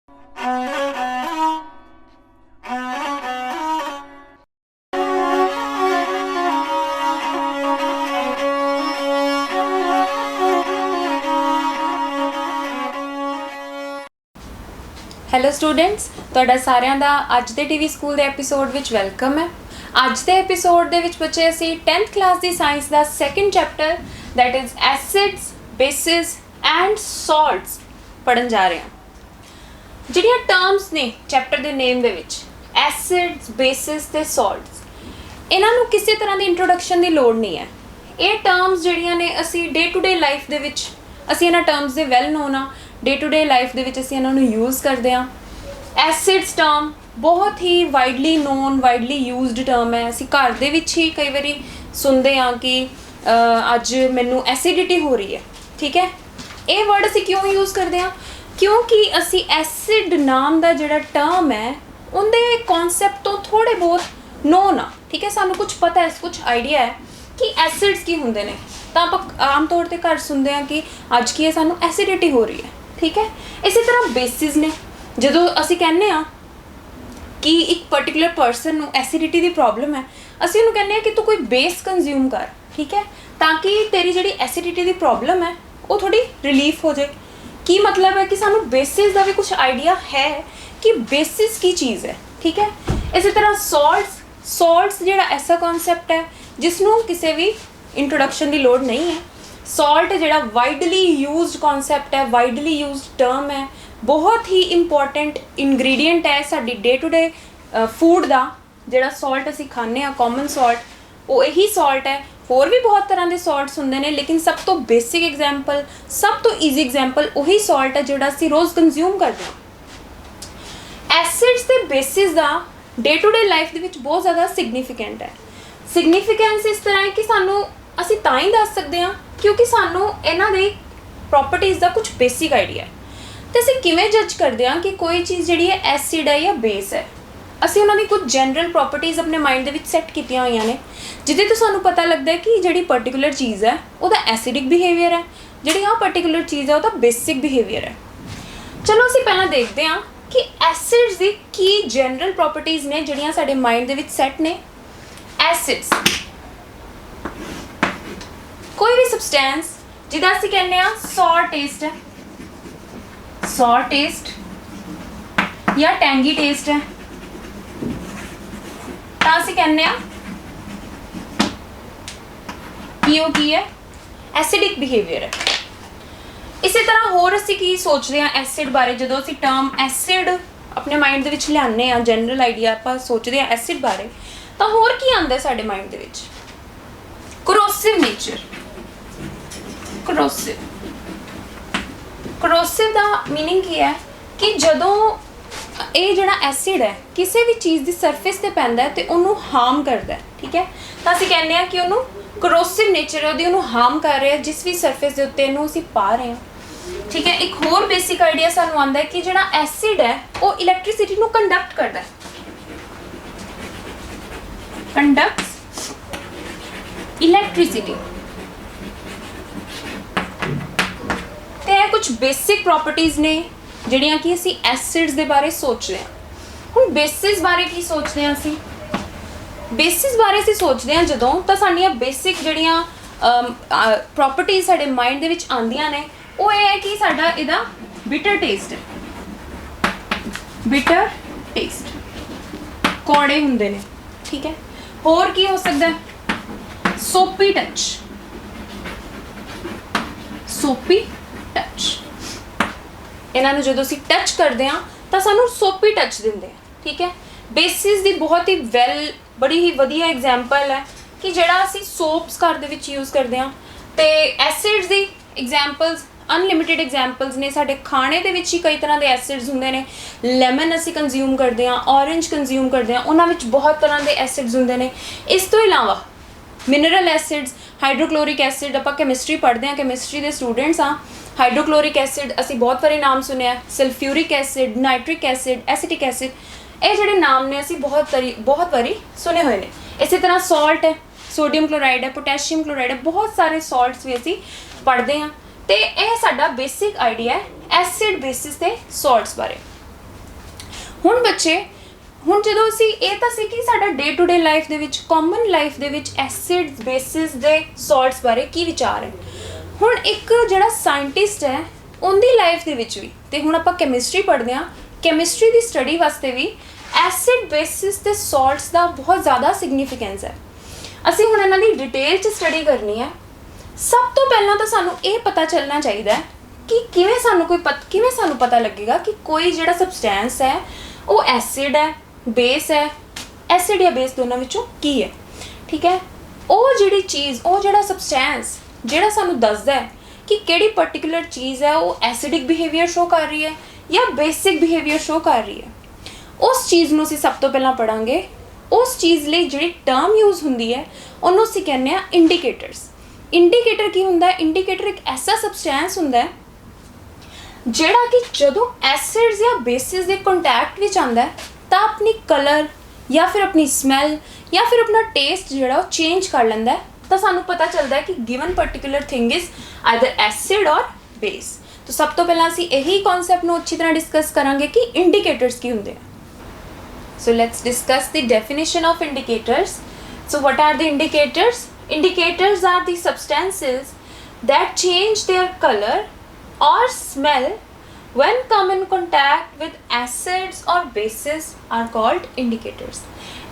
Hello students, ਤੁਹਾਡਾ ਸਾਰਿਆਂ ਦਾ ਅੱਜ ਦੇ ਟੀਵੀ ਸਕੂਲ ਦੇ ਐਪੀਸੋਡ ਵਿੱਚ ਵੈਲਕਮ ਹੈ। ਅੱਜ ਦੇ ਐਪੀਸੋਡ ਦੇ ਵਿੱਚ ਬੱਚੇ ਅਸੀਂ 10th ਕਲਾਸ ਦੀ ਸਾਇੰਸ ਦਾ second chapter that is acids, bases and salts ਪੜ੍ਹਨ ਜਾ ਰਹੇ ਹਾਂ। ਜਿਹੜੀਆਂ ਟਰਮਸ ਨੇ ਚੈਪਟਰ ਦੇ ਨੇਮ ਦੇ ਵਿੱਚ ਐਸਿਡਸ, ਬੇਸਿਸ ਤੇ ਸਾਲਟਸ, ਇਹਨਾਂ ਨੂੰ ਕਿਸੇ ਤਰ੍ਹਾਂ ਦੀ ਇੰਟਰੋਡਕਸ਼ਨ ਦੀ ਲੋੜ ਨਹੀਂ ਹੈ। ਇਹ ਟਰਮਸ ਜਿਹੜੀਆਂ ਨੇ ਅਸੀਂ ਡੇ ਟੂ ਡੇ ਲਾਈਫ ਦੇ ਵਿੱਚ ਅਸੀਂ ਇਹਨਾਂ ਟਰਮਸ ਦੇ ਵੈਲ ਨੋਨ ਆ, ਡੇ ਟੂ ਡੇ ਲਾਈਫ ਦੇ ਵਿੱਚ ਅਸੀਂ ਇਹਨਾਂ ਨੂੰ ਯੂਜ਼ ਕਰਦੇ ਹਾਂ। ਐਸਿਡਸ ਟਰਮ ਬਹੁਤ ਹੀ widely known, widely used term ਹੈ। ਅਸੀਂ ਘਰ ਦੇ ਵਿੱਚ ਹੀ ਕਈ ਵਾਰੀ ਸੁਣਦੇ ਹਾਂ ਕਿ ਅੱਜ ਮੈਨੂੰ ਐਸਿਡਿਟੀ ਹੋ ਰਹੀ ਹੈ, ਠੀਕ ਹੈ। ਇਹ ਵਰਡ ਅਸੀਂ ਕਿਉਂ ਯੂਜ਼ ਕਰਦੇ ਹਾਂ? ਕਿਉਂਕਿ ਅਸੀਂ ਐਸਿਡ ਨਾਮ ਦਾ ਜਿਹੜਾ ਟਰਮ ਹੈ ਉਹਦੇ ਕੌਨਸੈਪਟ ਤੋਂ ਥੋੜ੍ਹੇ ਬਹੁਤ ਨੋਨ ਆ, ਠੀਕ ਹੈ। ਸਾਨੂੰ ਕੁਝ ਪਤਾ ਹੈ, ਕੁਝ ਆਈਡੀਆ ਹੈ ਕਿ ਐਸਿਡਸ ਕੀ ਹੁੰਦੇ ਨੇ। ਤਾਂ ਆਪਾਂ ਆਮ ਤੌਰ 'ਤੇ ਘਰ ਸੁਣਦੇ ਹਾਂ ਕਿ ਅੱਜ ਕੀ ਹੈ, ਸਾਨੂੰ ਐਸਿਡਿਟੀ ਹੋ ਰਹੀ ਹੈ, ਠੀਕ ਹੈ। ਇਸੇ ਤਰ੍ਹਾਂ ਬੇਸਿਸ ਨੇ। ਜਦੋਂ ਅਸੀਂ ਕਹਿੰਦੇ ਹਾਂ ਕਿ ਇੱਕ ਪਰਟੀਕੂਲਰ ਪਰਸਨ ਨੂੰ ਐਸਿਡਿਟੀ ਦੀ ਪ੍ਰੋਬਲਮ ਹੈ, ਅਸੀਂ ਉਹਨੂੰ ਕਹਿੰਦੇ ਹਾਂ ਕਿ ਤੂੰ ਕੋਈ ਬੇਸ ਕੰਜ਼ਿਊਮ ਕਰ, ਠੀਕ ਹੈ, ਤਾਂ ਕਿ ਤੇਰੀ ਜਿਹੜੀ ਐਸਿਡਿਟੀ ਦੀ ਪ੍ਰੋਬਲਮ ਹੈ ਉਹ ਥੋੜ੍ਹੀ ਰਿਲੀਫ ਹੋ ਜਾਏ। ਕੀ ਮਤਲਬ ਹੈ ਕਿ ਸਾਨੂੰ ਬੇਸਿਸ ਦਾ ਵੀ ਕੁਝ ਆਈਡੀਆ ਹੈ ਕਿ ਬੇਸਿਸ ਕੀ ਚੀਜ਼ ਹੈ, ਠੀਕ ਹੈ। ਇਸੇ ਤਰ੍ਹਾਂ ਸਾਲਟਸ ਜਿਹੜਾ ਐਸਾ ਕੌਨਸੈਪਟ ਹੈ ਜਿਸ ਨੂੰ ਕਿਸੇ ਵੀ ਇੰਟਰੋਡਕਸ਼ਨ ਦੀ ਲੋੜ ਨਹੀਂ ਹੈ। ਸਾਲਟ ਜਿਹੜਾ ਵਾਈਡਲੀ ਯੂਜ਼ਡ ਕੌਨਸੈਪਟ ਹੈ, ਵਾਈਡਲੀ ਯੂਜ਼ਡ ਟਰਮ ਹੈ, ਬਹੁਤ ਹੀ ਇੰਪੋਰਟੈਂਟ ਇੰਗਰੀਡੀਐਂਟ ਹੈ ਸਾਡੀ ਡੇ ਟੂ ਡੇ ਫੂਡ ਦਾ। ਜਿਹੜਾ ਸਾਲਟ ਅਸੀਂ ਖਾਂਦੇ ਹਾਂ, ਕਾਮਨ ਸਾਲਟ, ਉਹ ਇਹੀ ਸਾਲਟ ਹੈ। ਹੋਰ ਵੀ ਬਹੁਤ ਤਰ੍ਹਾਂ ਦੇ ਸਾਲਟਸ ਹੁੰਦੇ ਨੇ, ਲੇਕਿਨ ਸਭ ਤੋਂ ਬੇਸਿਕ ਐਗਜ਼ਾਮਪਲ, ਸਭ ਤੋਂ ਈਜ਼ੀ ਐਗਜ਼ਾਮਪਲ ਉਹੀ ਸਾਲਟ ਹੈ ਜਿਹੜਾ ਅਸੀਂ ਰੋਜ਼ ਕੰਜ਼ਿਊਮ ਕਰਦੇ ਹਾਂ। ਐਸਿਡਸ ਤੇ ਬੇਸਿਸ ਦਾ ਡੇ ਟੂ ਡੇ ਲਾਈਫ ਦੇ ਵਿੱਚ ਬਹੁਤ ਜ਼ਿਆਦਾ ਸਿਗਨੀਫਿਕੈਂਟ ਹੈ। ਸਿਗਨੀਫਿਕੈਂਸ ਇਸ ਤਰ੍ਹਾਂ ਹੈ ਕਿ ਸਾਨੂੰ ਅਸੀਂ ਤਾਂ ਹੀ ਦੱਸ ਸਕਦੇ ਹਾਂ ਕਿਉਂਕਿ ਸਾਨੂੰ ਇਹਨਾਂ ਦੀ ਪ੍ਰੋਪਰਟੀਜ਼ ਦਾ ਕੁਝ ਬੇਸਿਕ ਆਈਡੀਆ ਹੈ। ਅਤੇ ਅਸੀਂ ਕਿਵੇਂ ਜੱਜ ਕਰਦੇ ਹਾਂ ਕਿ ਕੋਈ ਚੀਜ਼ ਜਿਹੜੀ ਹੈ ਐਸਿਡ ਹੈ ਜਾਂ ਬੇਸ ਹੈ? ਅਸੀਂ ਉਹਨਾਂ ਦੀ ਕੁਝ ਜਨਰਲ ਪ੍ਰੋਪਰਟੀਜ਼ ਆਪਣੇ ਮਾਈਂਡ ਦੇ ਵਿੱਚ ਸੈੱਟ ਕੀਤੀਆਂ ਹੋਈਆਂ ਨੇ, ਜਿਹਦੇ ਤੋਂ ਸਾਨੂੰ ਪਤਾ ਲੱਗਦਾ ਹੈ ਕਿ ਜਿਹੜੀ ਪਰਟੀਕੂਲਰ ਚੀਜ਼ ਹੈ ਉਹਦਾ ਐਸਿਡਿਕ ਬਿਹੇਵੀਅਰ ਹੈ, ਜਿਹੜੀ ਆਹ ਪਰਟੀਕੂਲਰ ਚੀਜ਼ ਹੈ ਉਹਦਾ ਬੇਸਿਕ ਬਿਹੇਵੀਅਰ ਹੈ। ਚਲੋ ਅਸੀਂ ਪਹਿਲਾਂ ਦੇਖਦੇ ਹਾਂ ਕਿ ਐਸਿਡਸ ਦੀ ਕੀ ਜਨਰਲ ਪ੍ਰੋਪਰਟੀਜ਼ ਨੇ ਜਿਹੜੀਆਂ ਸਾਡੇ ਮਾਈਂਡ ਦੇ ਵਿੱਚ ਸੈੱਟ ਨੇ। ਐਸਿਡਸ ਕੋਈ ਵੀ ਸਬਸਟੈਂਸ ਜਿਹਦਾ ਅਸੀਂ ਕਹਿੰਦੇ ਹਾਂ ਸੌਰ ਟੇਸਟ ਹੈ, ਸੌਰ ਟੇਸਟ ਜਾਂ ਟੈਂਗੀ ਟੇਸਟ ਹੈ, ਤਾਂ ਅਸੀਂ ਕਹਿੰਦੇ ਹਾਂ ਕਿ ਉਹ ਕੀ ਹੈ, ਐਸਿਡਿਕ ਬਿਹੇਵੀਅਰ ਹੈ। ਇਸੇ ਤਰ੍ਹਾਂ ਹੋਰ ਅਸੀਂ ਕੀ ਸੋਚਦੇ ਹਾਂ ਐਸਿਡ ਬਾਰੇ? ਜਦੋਂ ਅਸੀਂ ਟਰਮ ਐਸਿਡ ਆਪਣੇ ਮਾਈਂਡ ਦੇ ਵਿੱਚ ਲਿਆਉਂਦੇ ਹਾਂ, ਜਨਰਲ ਆਈਡੀਆ ਆਪਾਂ ਸੋਚਦੇ ਹਾਂ ਐਸਿਡ ਬਾਰੇ, ਤਾਂ ਹੋਰ ਕੀ ਆਉਂਦਾ ਸਾਡੇ ਮਾਈਂਡ ਦੇ ਵਿੱਚ? ਕਰੋਸਿਵ ਨੇਚਰ। ਕਰੋਸਿਵ ਦਾ ਮੀਨਿੰਗ ਕੀ ਹੈ ਕਿ ਜਦੋਂ ਇਹ ਜਿਹੜਾ ਐਸਿਡ ਹੈ ਕਿਸੇ ਵੀ ਚੀਜ਼ ਦੀ ਸਰਫੇਸ 'ਤੇ ਪੈਂਦਾ ਹੈ ਅਤੇ ਉਹਨੂੰ ਹਾਰਮ ਕਰਦਾ ਹੈ, ਠੀਕ ਹੈ, ਤਾਂ ਅਸੀਂ ਕਹਿੰਦੇ ਹਾਂ ਕਿ ਉਹਨੂੰ ਕਰੋਸਿਵ ਨੇਚਰ ਹੈ, ਉਹਨੂੰ ਹਾਰਮ ਕਰ ਰਿਹਾ ਜਿਸ ਵੀ ਸਰਫੇਸ ਦੇ ਉੱਤੇ ਇਹਨੂੰ ਅਸੀਂ ਪਾ ਰਹੇ ਹਾਂ, ਠੀਕ ਹੈ। ਇੱਕ ਹੋਰ ਬੇਸਿਕ ਆਈਡੀਆ ਸਾਨੂੰ ਆਉਂਦਾ ਹੈ ਕਿ ਜਿਹੜਾ ਐਸਿਡ ਹੈ ਉਹ ਇਲੈਕਟ੍ਰੀਸਿਟੀ ਨੂੰ ਕੰਡਕਟ ਕਰਦਾ ਹੈ, ਕੰਡਕਟਸ ਇਲੈਕਟ੍ਰੀਸਿਟੀ। ਤੇ ਇਹ ਕੁਝ ਬੇਸਿਕ ਪ੍ਰੋਪਰਟੀਜ਼ ਨੇ ਜਿਹੜੀਆਂ ਕਿ ਅਸੀਂ ਐਸਿਡਸ ਦੇ ਬਾਰੇ ਸੋਚਦੇ ਹਾਂ। ਹੁਣ ਬੇਸਿਸ ਬਾਰੇ ਕੀ ਸੋਚਦੇ ਹਾਂ ਅਸੀਂ? ਬੇਸਿਸ ਬਾਰੇ ਅਸੀਂ ਸੋਚਦੇ ਹਾਂ ਜਦੋਂ ਤਾਂ ਸਾਡੀਆਂ ਬੇਸਿਕ ਜਿਹੜੀਆਂ ਪ੍ਰੋਪਰਟੀਜ਼ ਸਾਡੇ ਮਾਈਂਡ ਦੇ ਵਿੱਚ ਆਉਂਦੀਆਂ ਨੇ ਉਹ ਇਹ ਹੈ ਕਿ ਸਾਡਾ ਇਹਦਾ ਬਿਟਰ ਟੇਸਟ ਹੈ, ਬਿਟਰ ਟੇਸਟ, ਕੌੜੇ ਹੁੰਦੇ ਨੇ, ਠੀਕ ਹੈ। ਹੋਰ ਕੀ ਹੋ ਸਕਦਾ ਹੈ? ਸੋਪੀ ਟੱਚ, ਸੋਪੀ ਟੱਚ। ਇਹਨਾਂ ਨੂੰ ਜਦੋਂ ਅਸੀਂ ਟੱਚ ਕਰਦੇ ਹਾਂ ਤਾਂ ਸਾਨੂੰ ਸੋਪੀ ਟੱਚ ਦਿੰਦੇ ਆ, ਠੀਕ ਹੈ। ਬੇਸਿਸ ਦੀ ਬਹੁਤ ਹੀ ਬੜੀ ਹੀ ਵਧੀਆ ਐਗਜ਼ਾਮਪਲ ਹੈ ਕਿ ਜਿਹੜਾ ਅਸੀਂ ਸੋਪਸ ਘਰ ਦੇ ਵਿੱਚ ਯੂਜ਼ ਕਰਦੇ ਹਾਂ। ਅਤੇ ਐਸਿਡਸ ਦੀ ਐਗਜ਼ਾਮਪਲਸ ਅਨਲਿਮਿਟਿਡ ਐਗਜ਼ਾਮਪਲਸ ਨੇ। ਸਾਡੇ ਖਾਣੇ ਦੇ ਵਿੱਚ ਹੀ ਕਈ ਤਰ੍ਹਾਂ ਦੇ ਐਸਿਡਸ ਹੁੰਦੇ ਨੇ। ਲੈਮਨ ਅਸੀਂ ਕੰਜ਼ਿਊਮ ਕਰਦੇ ਹਾਂ, ਔਰੇਂਜ ਕੰਜ਼ਿਊਮ ਕਰਦੇ ਹਾਂ, ਉਹਨਾਂ ਵਿੱਚ ਬਹੁਤ ਤਰ੍ਹਾਂ ਦੇ ਐਸਿਡਸ ਹੁੰਦੇ ਨੇ। ਇਸ ਤੋਂ ਇਲਾਵਾ ਮਿਨਰਲ ਐਸਿਡਸ, ਹਾਈਡਰੋਕਲੋਰਿਕ ਐਸਿਡ, ਆਪਾਂ ਕੈਮਿਸਟਰੀ ਪੜ੍ਹਦੇ ਹਾਂ, ਕੈਮਿਸਟਰੀ ਦੇ ਸਟੂਡੈਂਟਸ ਹਾਂ। ਹਾਈਡਰੋਕਲੋਰਿਕ ਐਸਿਡ ਅਸੀਂ ਬਹੁਤ ਵਾਰੀ ਨਾਮ ਸੁਣਿਆ, sulphuric acid, nitric acid, acetic acid, ਇਹ ਜਿਹੜੇ ਨਾਮ ਨੇ ਅਸੀਂ ਬਹੁਤ ਵਾਰੀ ਸੁਣੇ ਹੋਏ ਨੇ। ਇਸੇ ਤਰ੍ਹਾਂ ਸਾਲਟ ਹੈ, ਸੋਡੀਅਮ ਕਲੋਰਾਈਡ ਹੈ, ਪੋਟੈਸ਼ੀਅਮ ਕਲੋਰਾਈਡ ਹੈ, ਬਹੁਤ ਸਾਰੇ ਸਾਲਟਸ ਵੀ ਅਸੀਂ ਪੜ੍ਹਦੇ ਹਾਂ। ਅਤੇ ਇਹ ਸਾਡਾ ਬੇਸਿਕ ਆਈਡੀਆ ਹੈ ਐਸਿਡ, ਬੇਸਿਸ ਅਤੇ ਸਾਲਟਸ ਬਾਰੇ। ਹੁਣ ਬੱਚੇ ਹੁਣ ਜਦੋਂ ਅਸੀਂ ਇਹ ਤਾਂ ਸੀ ਕਿ ਸਾਡਾ ਡੇ ਟੂ ਡੇ ਲਾਈਫ ਦੇ ਵਿੱਚ ਕਾਮਨ ਲਾਈਫ ਦੇ ਵਿੱਚ ਐਸਿਡਸ ਬੇਸਿਸ ਦੇ ਸਾਲਟਸ ਬਾਰੇ ਕੀ ਵਿਚਾਰ ਹੈ। ਹੁਣ ਇੱਕ ਜਿਹੜਾ ਸਾਇੰਟਿਸਟ ਹੈ ਉਹਦੀ ਲਾਈਫ ਦੇ ਵਿੱਚ ਵੀ, ਤੇ ਹੁਣ ਆਪਾਂ ਕੈਮਿਸਟਰੀ ਪੜ੍ਹਦੇ ਹਾਂ, ਕੈਮਿਸਟਰੀ ਦੀ ਸਟੱਡੀ ਵਾਸਤੇ ਵੀ ਐਸਿਡ ਬੇਸਿਸ ਤੇ ਸਾਲਟਸ ਦਾ ਬਹੁਤ ਜ਼ਿਆਦਾ ਸਿਗਨੀਫਿਕੈਂਸ ਹੈ। ਅਸੀਂ ਹੁਣ ਇਹਨਾਂ ਦੀ ਡਿਟੇਲ 'ਚ ਸਟੱਡੀ ਕਰਨੀ ਹੈ। ਸਭ ਤੋਂ ਪਹਿਲਾਂ ਤਾਂ ਸਾਨੂੰ ਇਹ ਪਤਾ ਚੱਲਣਾ ਚਾਹੀਦਾ ਹੈ ਕਿ ਕਿਵੇਂ ਸਾਨੂੰ ਪਤਾ ਲੱਗੇਗਾ ਕਿ ਕੋਈ ਜਿਹੜਾ ਸਬਸਟੈਂਸ ਹੈ ਉਹ ਐਸਿਡ ਹੈ, ਬੇਸ ਹੈ, ਐਸਿਡ ਜਾਂ ਬੇਸ ਦੋਨਾਂ ਵਿੱਚੋਂ ਕੀ ਹੈ। ਠੀਕ ਹੈ, ਉਹ ਜਿਹੜੀ ਚੀਜ਼, ਉਹ ਜਿਹੜਾ ਸਬਸਟੈਂਸ ਜਿਹੜਾ ਸਾਨੂੰ ਦੱਸਦਾ ਹੈ ਕਿ ਕਿਹੜੀ ਪਰਟੀਕੂਲਰ ਚੀਜ਼ ਹੈ ਉਹ ਐਸਿਡਿਕ ਬਿਹੇਵੀਅਰ ਸ਼ੋ ਕਰ ਰਹੀ ਹੈ ਜਾਂ ਬੇਸਿਕ ਬਿਹੇਵੀਅਰ ਸ਼ੋ ਕਰ ਰਹੀ ਹੈ, ਉਸ ਚੀਜ਼ ਨੂੰ ਅਸੀਂ ਸਭ ਤੋਂ ਪਹਿਲਾਂ ਪੜਾਂਗੇ। ਉਸ ਚੀਜ਼ ਲਈ ਜਿਹੜੀ ਟਰਮ ਯੂਜ਼ ਹੁੰਦੀ ਹੈ ਉਹਨੂੰ ਅਸੀਂ ਕਹਿੰਦੇ ਹਾਂ ਇੰਡੀਕੇਟਰਸ। ਇੰਡੀਕੇਟਰ ਕੀ ਹੁੰਦਾ ਹੈ? ਇੰਡੀਕੇਟਰ ਇੱਕ ਐਸਾ ਸਬਸਟੈਂਸ ਹੁੰਦਾ ਹੈ ਜਿਹੜਾ ਕਿ ਜਦੋਂ ਐਸਿਡਸ ਜਾਂ ਬੇਸਿਸ ਦੇ ਕੰਟੈਕਟ ਵਿੱਚ ਆਉਂਦਾ ਹੈ ਤਾਂ ਆਪਣੀ ਕਲਰ ਜਾਂ ਫਿਰ ਆਪਣੀ ਸਮੈਲ ਜਾਂ ਫਿਰ ਆਪਣਾ ਟੇਸਟ ਜਿਹੜਾ ਉਹ ਚੇਂਜ ਕਰ ਲੈਂਦਾ ਹੈ, ਤਾਂ ਸਾਨੂੰ ਪਤਾ ਚੱਲਦਾ ਹੈ ਕਿ given particular thing is either acid ਔਰ ਬੇਸ। ਤਾਂ ਸਭ ਤੋਂ ਪਹਿਲਾਂ ਅਸੀਂ ਇਹੀ ਕਨਸੈਪਟ ਨੂੰ ਅੱਛੀ ਤਰ੍ਹਾਂ ਡਿਸਕਸ ਕਰਾਂਗੇ ਕਿ ਇੰਡੀਕੇਟਰਸ ਕੀ ਹੁੰਦੇ ਆ। So let's discuss the definition of indicators. So what are the indicators? Indicators are the substances that change their color or smell when come in contact with acids or bases are called indicators.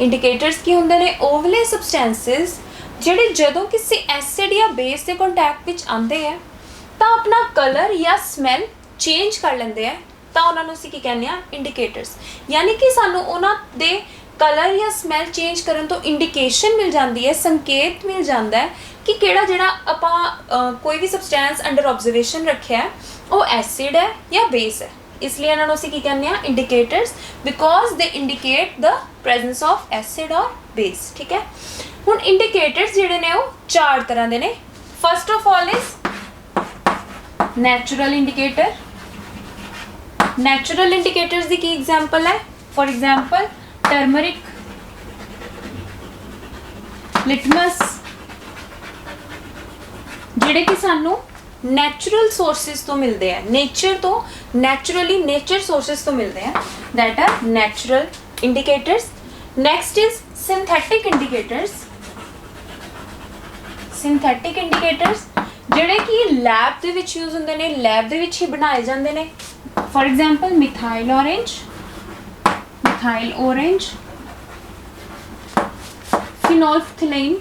Indicators ਕੀ ਹੁੰਦੇ ਨੇ? ਉਹ ਵਾਲੇ substances ਜਿਹੜੇ ਜਦੋਂ ਕਿਸੇ acid ਜਾਂ base ਦੇ contact ਵਿੱਚ ਆਉਂਦੇ ਆ ਤਾਂ ਆਪਣਾ ਕਲਰ ਜਾਂ ਸਮੈਲ ਚੇਂਜ ਕਰ ਲੈਂਦੇ ਆ, ਤਾਂ ਉਹਨਾਂ ਨੂੰ ਅਸੀਂ ਕੀ ਕਹਿੰਦੇ ਆ? ਇੰਡੀਕੇਟਰਸ। ਯਾਨੀ ਕਿ ਸਾਨੂੰ ਉਹਨਾਂ ਦੇ ਕਲਰ ਜਾਂ ਸਮੈਲ ਚੇਂਜ ਕਰਨ ਤੋਂ ਇੰਡੀਕੇਸ਼ਨ ਮਿਲ ਜਾਂਦੀ ਹੈ, ਸੰਕੇਤ ਮਿਲ ਜਾਂਦਾ ਹੈ ਕਿ ਕਿਹੜਾ ਜਿਹੜਾ ਆਪਾਂ ਕੋਈ ਵੀ ਸਬਸਟੈਂਸ ਅੰਡਰ ਆਬਜ਼ਰਵੇਸ਼ਨ ਰੱਖਿਆ ਉਹ ਐਸਿਡ ਹੈ ਜਾਂ ਬੇਸ ਹੈ। ਇਸ ਲਈ ਇਹਨਾਂ ਨੂੰ ਅਸੀਂ ਕੀ ਕਹਿੰਦੇ ਆ? Indicators, because they indicate the presence of acid ਔਰ ਬੇਸ। ਠੀਕ ਹੈ, ਹੁਣ ਇੰਡੀਕੇਟਰਸ ਜਿਹੜੇ ਨੇ ਉਹ ਚਾਰ ਤਰ੍ਹਾਂ ਦੇ ਨੇ। First of all is natural indicator. Natural indicators ਦੀ ਕੀ ਐਗਜ਼ਾਮਪਲ ਹੈ? ਫॉर एग्जांपल टर्मरिक, लिटमस, ਜਿਹੜੇ ਕਿ ਸਾਨੂੰ ਨੈਚੁਰਲ ਸੋਰਸਿਸ ਤੋਂ ਮਿਲਦੇ ਆ, ਨੇਚਰ ਤੋਂ, ਨੈਚੁਰਲੀ ਨੇਚਰ ਸੋਰਸਿਸ ਤੋਂ ਮਿਲਦੇ ਆ, that are natural indicators. Next is synthetic indicators. Synthetic indicators ਜਿਹੜੇ ਕਿ ਲੈਬ ਦੇ ਵਿੱਚ ਯੂਜ਼ ਹੁੰਦੇ ਨੇ, ਲੈਬ ਦੇ ਵਿੱਚ ਹੀ ਬਣਾਏ ਜਾਂਦੇ ਨੇ। For example methyl orange, phenolphthalein,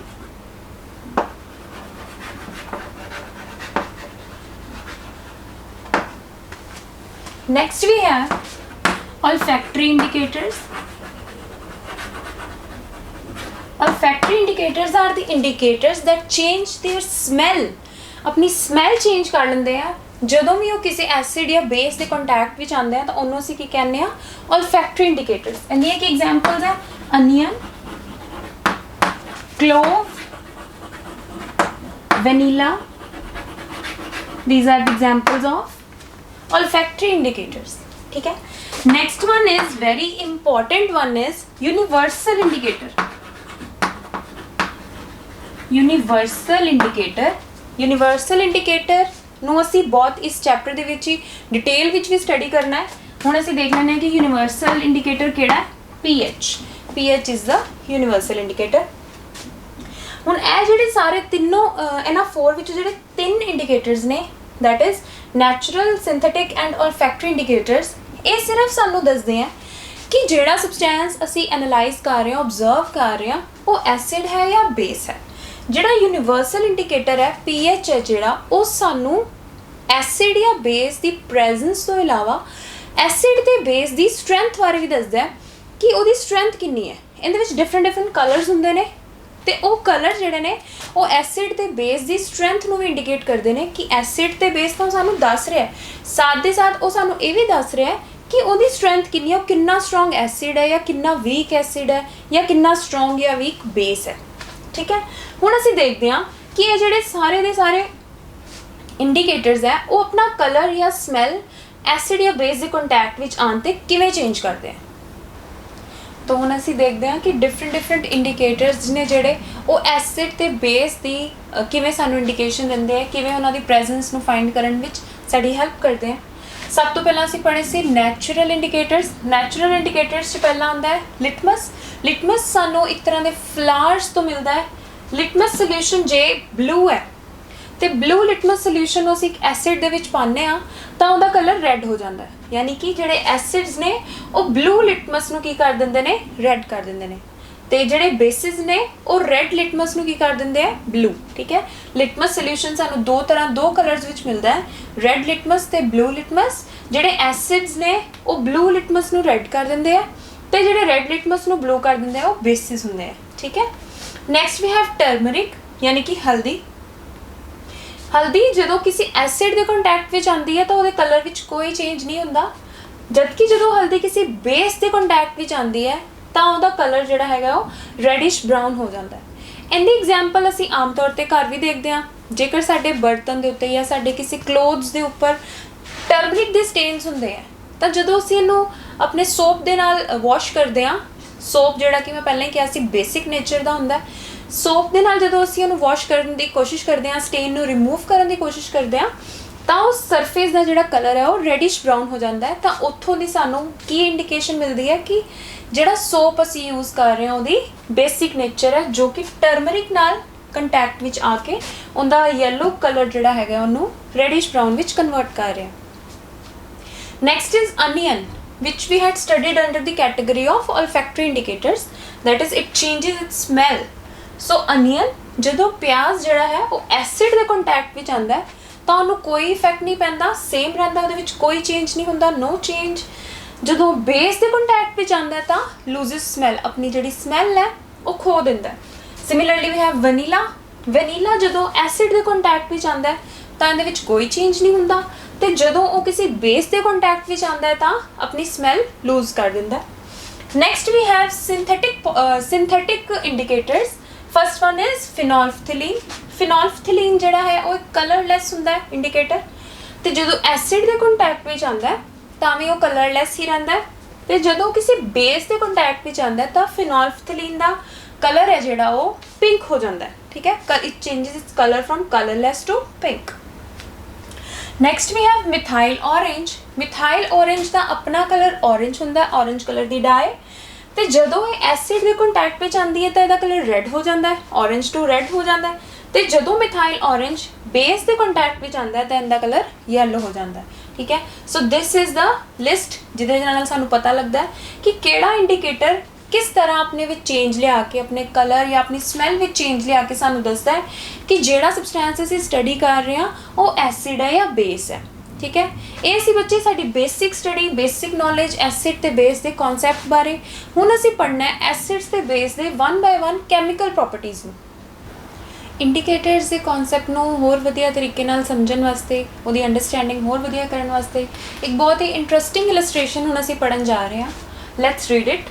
next we have olfactory indicators. Olfactory indicators are the indicators that change their smell. अपनी smell change कर लेंदे हैं ਜਦੋਂ ਵੀ ਉਹ ਕਿਸੇ ਐਸਿਡ ਜਾਂ ਬੇਸ ਦੇ ਕੰਟੈਕਟ ਵਿੱਚ ਆਉਂਦੇ ਆ, ਤਾਂ ਉਹਨੂੰ ਅਸੀਂ ਕੀ ਕਹਿੰਦੇ ਆ? olfactory indicators. ਇਹਦੀਆਂ ਕੀ ਐਗਜ਼ਾਮਪਲਸ ਹੈ? Onion, clove, vanilla. These are the examples of olfactory indicators. ठीक है, next one is very important one is universal indicator. Universal indicator ਨੂੰ ਅਸੀਂ ਬਹੁਤ ਇਸ ਚੈਪਟਰ ਦੇ ਵਿੱਚ ਹੀ ਡਿਟੇਲ ਵਿੱਚ ਵੀ ਸਟੱਡੀ ਕਰਨਾ ਹੈ। ਹੁਣ ਅਸੀਂ ਦੇਖ ਲੈਂਦੇ ਹਾਂ ਕਿ ਯੂਨੀਵਰਸਲ ਇੰਡੀਕੇਟਰ ਕਿਹੜਾ ਹੈ? pH is the universal indicator. ਹੁਣ ਇਹ ਜਿਹੜੇ ਸਾਰੇ ਤਿੰਨੋਂ ਇਹਨਾਂ 4 ਵਿੱਚੋਂ ਜਿਹੜੇ 3 ਇੰਡੀਕੇਟਰਸ ਨੇ, that is natural, synthetic and olfactory indicators, ਇਹ ਸਿਰਫ ਸਾਨੂੰ ਦੱਸਦੇ ਆ ਕਿ ਜਿਹੜਾ ਸਬਸਟੈਂਸ ਅਸੀਂ ਐਨਾਲਾਈਜ਼ ਕਰ ਰਹੇ ਹਾਂ, ਓਬਜ਼ਰਵ ਕਰ ਰਹੇ ਹਾਂ, ਉਹ ਐਸਿਡ ਹੈ ਜਾਂ ਬੇਸ ਹੈ। ਜਿਹੜਾ ਯੂਨੀਵਰਸਲ ਇੰਡੀਕੇਟਰ ਹੈ pH ਹੈ ਜਿਹੜਾ, ਉਹ ਸਾਨੂੰ ਐਸਿਡ ਜਾਂ ਬੇਸ ਦੀ ਪ੍ਰੈਜ਼ੈਂਸ ਤੋਂ ਇਲਾਵਾ ਐਸਿਡ ਤੇ ਬੇਸ ਦੀ ਸਟਰੈਂਥ ਬਾਰੇ ਵੀ ਦੱਸਦਾ ਹੈ ਕਿ ਉਹਦੀ ਸਟਰੈਂਥ ਕਿੰਨੀ ਹੈ। ਇਹਦੇ ਵਿੱਚ ਡਿਫਰੈਂਟ ਕਲਰਸ ਹੁੰਦੇ ਨੇ, ਤੇ ਉਹ ਕਲਰ ਜਿਹੜੇ ਨੇ ਉਹ ਐਸਿਡ ਤੇ ਬੇਸ ਦੀ ਸਟਰੈਂਥ ਨੂੰ ਵੀ ਇੰਡੀਕੇਟ ਕਰਦੇ ਨੇ ਕਿ ਐਸਿਡ ਤੇ ਬੇਸ ਤਾਂ ਸਾਨੂੰ ਦੱਸ ਰਿਹਾ ਹੈ, ਸਾਥ ਦੇ ਸਾਥ ਉਹ ਸਾਨੂੰ ਇਹ ਵੀ ਦੱਸ ਰਿਹਾ ਹੈ ਕਿ ਉਹਦੀ ਸਟਰੈਂਥ ਕਿੰਨੀ ਹੈ, ਉਹ ਕਿੰਨਾ ਸਟਰੋਂਗ ਐਸਿਡ ਹੈ ਜਾਂ ਕਿੰਨਾ ਵੀਕ ਐਸਿਡ ਹੈ ਜਾਂ ਕਿੰਨਾ ਸਟਰੋਂਗ ਜਾਂ ਵੀਕ ਬੇਸ ਹੈ। ਠੀਕ ਹੈ, ਹੁਣ ਅਸੀਂ ਦੇਖਦੇ ਹਾਂ ਕਿ ਇਹ ਜਿਹੜੇ ਸਾਰੇ ਦੇ ਸਾਰੇ ਇੰਡੀਕੇਟਰਸ ਹੈ ਉਹ ਆਪਣਾ ਕਲਰ ਜਾਂ ਸਮੈਲ ਐਸਿਡ ਜਾਂ ਬੇਸ ਦੇ ਕੰਟੈਕਟ ਵਿੱਚ ਆਉਣ 'ਤੇ ਕਿਵੇਂ ਚੇਂਜ ਕਰਦੇ ਆ। ਤਾਂ ਹੁਣ ਅਸੀਂ ਦੇਖਦੇ ਹਾਂ ਕਿ ਡਿਫਰੈਂਟ ਇੰਡੀਕੇਟਰਸ ਨੇ ਜਿਹੜੇ ਉਹ ਐਸਿਡ ਤੇ ਬੇਸ ਦੀ ਕਿਵੇਂ ਸਾਨੂੰ ਇੰਡੀਕੇਸ਼ਨ ਦਿੰਦੇ ਆ, ਕਿਵੇਂ ਉਹਨਾਂ ਦੀ ਪ੍ਰੈਜ਼ੈਂਸ ਨੂੰ ਫਾਈਂਡ ਕਰਨ ਵਿੱਚ ਸਾਡੀ ਹੈਲਪ ਕਰਦੇ ਆ। सब तो पहला ਅਸੀਂ पढ़े सी नैचुरल इंडिकेटर्स। नैचुरल इंडिकेटर्स 'ਚ पहला आंदा है लिटमस। लिटमस सानू एक तरह के फ्लावर्स तो मिलता है। लिटमस सोल्यूशन जे ब्लू है तो ब्लू लिटमस सोल्यूशन ਅਸੀਂ एक एसिड ਦੇ ਵਿੱਚ ਪਾਉਂਦੇ ਆ ਤਾਂ ਉਹਦਾ ਕਲਰ ਰੈੱਡ ਹੋ ਜਾਂਦਾ ਹੈ। ਯਾਨੀ ਕਿ ਜਿਹੜੇ ਐਸਿਡਸ ਨੇ ਉਹ ਬਲੂ ਲਿਟਮਸ ਨੂੰ ਕੀ ਕਰ ਦਿੰਦੇ ਨੇ, ਰੈੱਡ ਕਰ ਦਿੰਦੇ ਨੇ, ਤੇ ਜਿਹੜੇ ਬੇਸਿਸ ਨੇ ਉਹ ਰੈੱਡ ਲਿਟਮਸ ਨੂੰ ਕੀ ਕਰ ਦਿੰਦੇ ਆ, ਬਲੂ। ਠੀਕ ਹੈ, ਲਿਟਮਸ ਸੋਲੂਸ਼ਨ ਸਾਨੂੰ ਦੋ ਕਲਰਸ ਵਿੱਚ ਮਿਲਦਾ ਹੈ, ਰੈੱਡ ਲਿਟਮਸ ਤੇ ਬਲੂ ਲਿਟਮਸ। ਜਿਹੜੇ ਐਸਿਡਸ ਨੇ ਉਹ ਬਲੂ ਲਿਟਮਸ ਨੂੰ ਰੈੱਡ ਕਰ ਦਿੰਦੇ ਆ ਤੇ ਜਿਹੜੇ ਰੈੱਡ ਲਿਟਮਸ ਨੂੰ ਬਲੂ ਕਰ ਦਿੰਦੇ ਆ ਉਹ ਬੇਸਿਸ ਹੁੰਦੇ ਆ। ਠੀਕ ਹੈ, ਨੈਕਸਟ ਵੀ ਹੈਵ ਟਰਮਰਿਕ ਯਾਨੀ ਕਿ ਹਲਦੀ। हल्दी जो किसी एसिड के कंटैक्ट में आती है तो वो कलर में कोई चेंज नहीं होता, जबकि जो हल्दी किसी बेस के कंटैक्ट में आती है तो वह कलर जोड़ा है वो रैडिश ब्राउन हो जाता है। इनकी एग्जाम्पल असी आम तौर पर घर भी देखते हैं, जेकर साडे बर्तन के उत्ते या साडे किसी क्लोथ्स के उपर टर्मरिक के स्टेन्स होंगे हैं तो जो असी इनू अपने सोप के नाल वॉश करते हैं, सोप जोड़ा कि मैं पहले ही कहा सी बेसिक नेचर का होंदा है, सोप के नाल जो असी उन्होंने वॉश करने की कोशिश करते हैं, स्टेन नू रिमूव करने की कोशिश करते हैं तो उस सरफेस का जोड़ा कलर है वो रेडिश ब्राउन हो जाता है। तो उत्थों की सानू की इंडिकेशन मिलती है कि जोड़ा सोप असी यूज़ कर रहे हैं वो बेसिक नेचर है जो कि टर्मरिक नाल कंटैक्ट में आके उनका येलो कलर जोड़ा है उन्होंने रेडिश ब्राउन में कन्वर्ट कर रहे हैं। Next is onion which we had studied under the category of olfactory indicators, that is it changes its smell। So onion जो प्याज जोड़ा है वो एसिड के कंटैक्ट में आता है तो उन्होंने कोई इफेक्ट नहीं पैंदा, सेम रहता, वो कोई चेंज नहीं होता, नो चेंज। जो बेस के कंटैक्ट में आता है तो लूजिस स्मैल, अपनी जी स्मैल है वो खो देता है। Similarly we have vanilla. Vanilla जो एसिड के कंटैक्ट में आता है तो ये कोई चेंज नहीं होता, तो जो वो किसी बेस के कंटैक्ट में आता है तो अपनी स्मैल लूज कर देता है। Next we have synthetic indicators. First one is phenolphthalein. Phenolphthalein जोड़ा है वो कलरलैस होंदा है इंडिकेटर, तो जो एसिड के कंटैक्ट में आता है तो भी वो कलरलैस ही रहता है, तो जो किसी बेस के कंटैक्ट में आता है तो फिनोल्फथिलीन का कलर है जोड़ा वो पिंक हो जाता है। ठीक है, it changes its colour from colourless to pink. Next we have methyl orange. Methyl orange का अपना कलर ऑरेंज होंदा है, ऑरेंज कलर की डाई, तो जो ये एसिड के कंटैक्ट में आती है तो यदा कलर रैड हो जाता है, ऑरेंज टू रैड हो जाता है, तो जो मिथाइल ऑरेंज बेस के कंटैक्ट में आता है तो इनका कलर येलो हो जाता है। ठीक है, so this is the list जिहदे नाल सानू पता लगता है कि केड़ा इंडिकेटर किस तरह अपने विच चेंज लिया के अपने कलर या अपनी स्मैल में चेंज लिया के सानू दसदा है कि जिहड़ा सबसटैंस असीं स्टडी कर रहे हैं वो एसिड है या बेस है। ठीक है, ये सी बच्चे साडी basic study, basic knowledge acid ते बेस के कॉन्सैप्ट बारे। हुण असीं पढ़ना है एसिड्स ते बेस के 1 बाय 1 कैमिकल प्रॉपर्टीज़ नूं। इंडिकेटर्स के कॉन्सैप्ट नूं होर वधिया तरीके नाल समझण वास्ते, उहदी अंडरस्टैंडिंग होर वधिया करन वास्ते एक बहुत ही इंटरस्टिंग इलस्ट्रेशन हुण असीं पढ़न जा रहे हैं। Let's read it.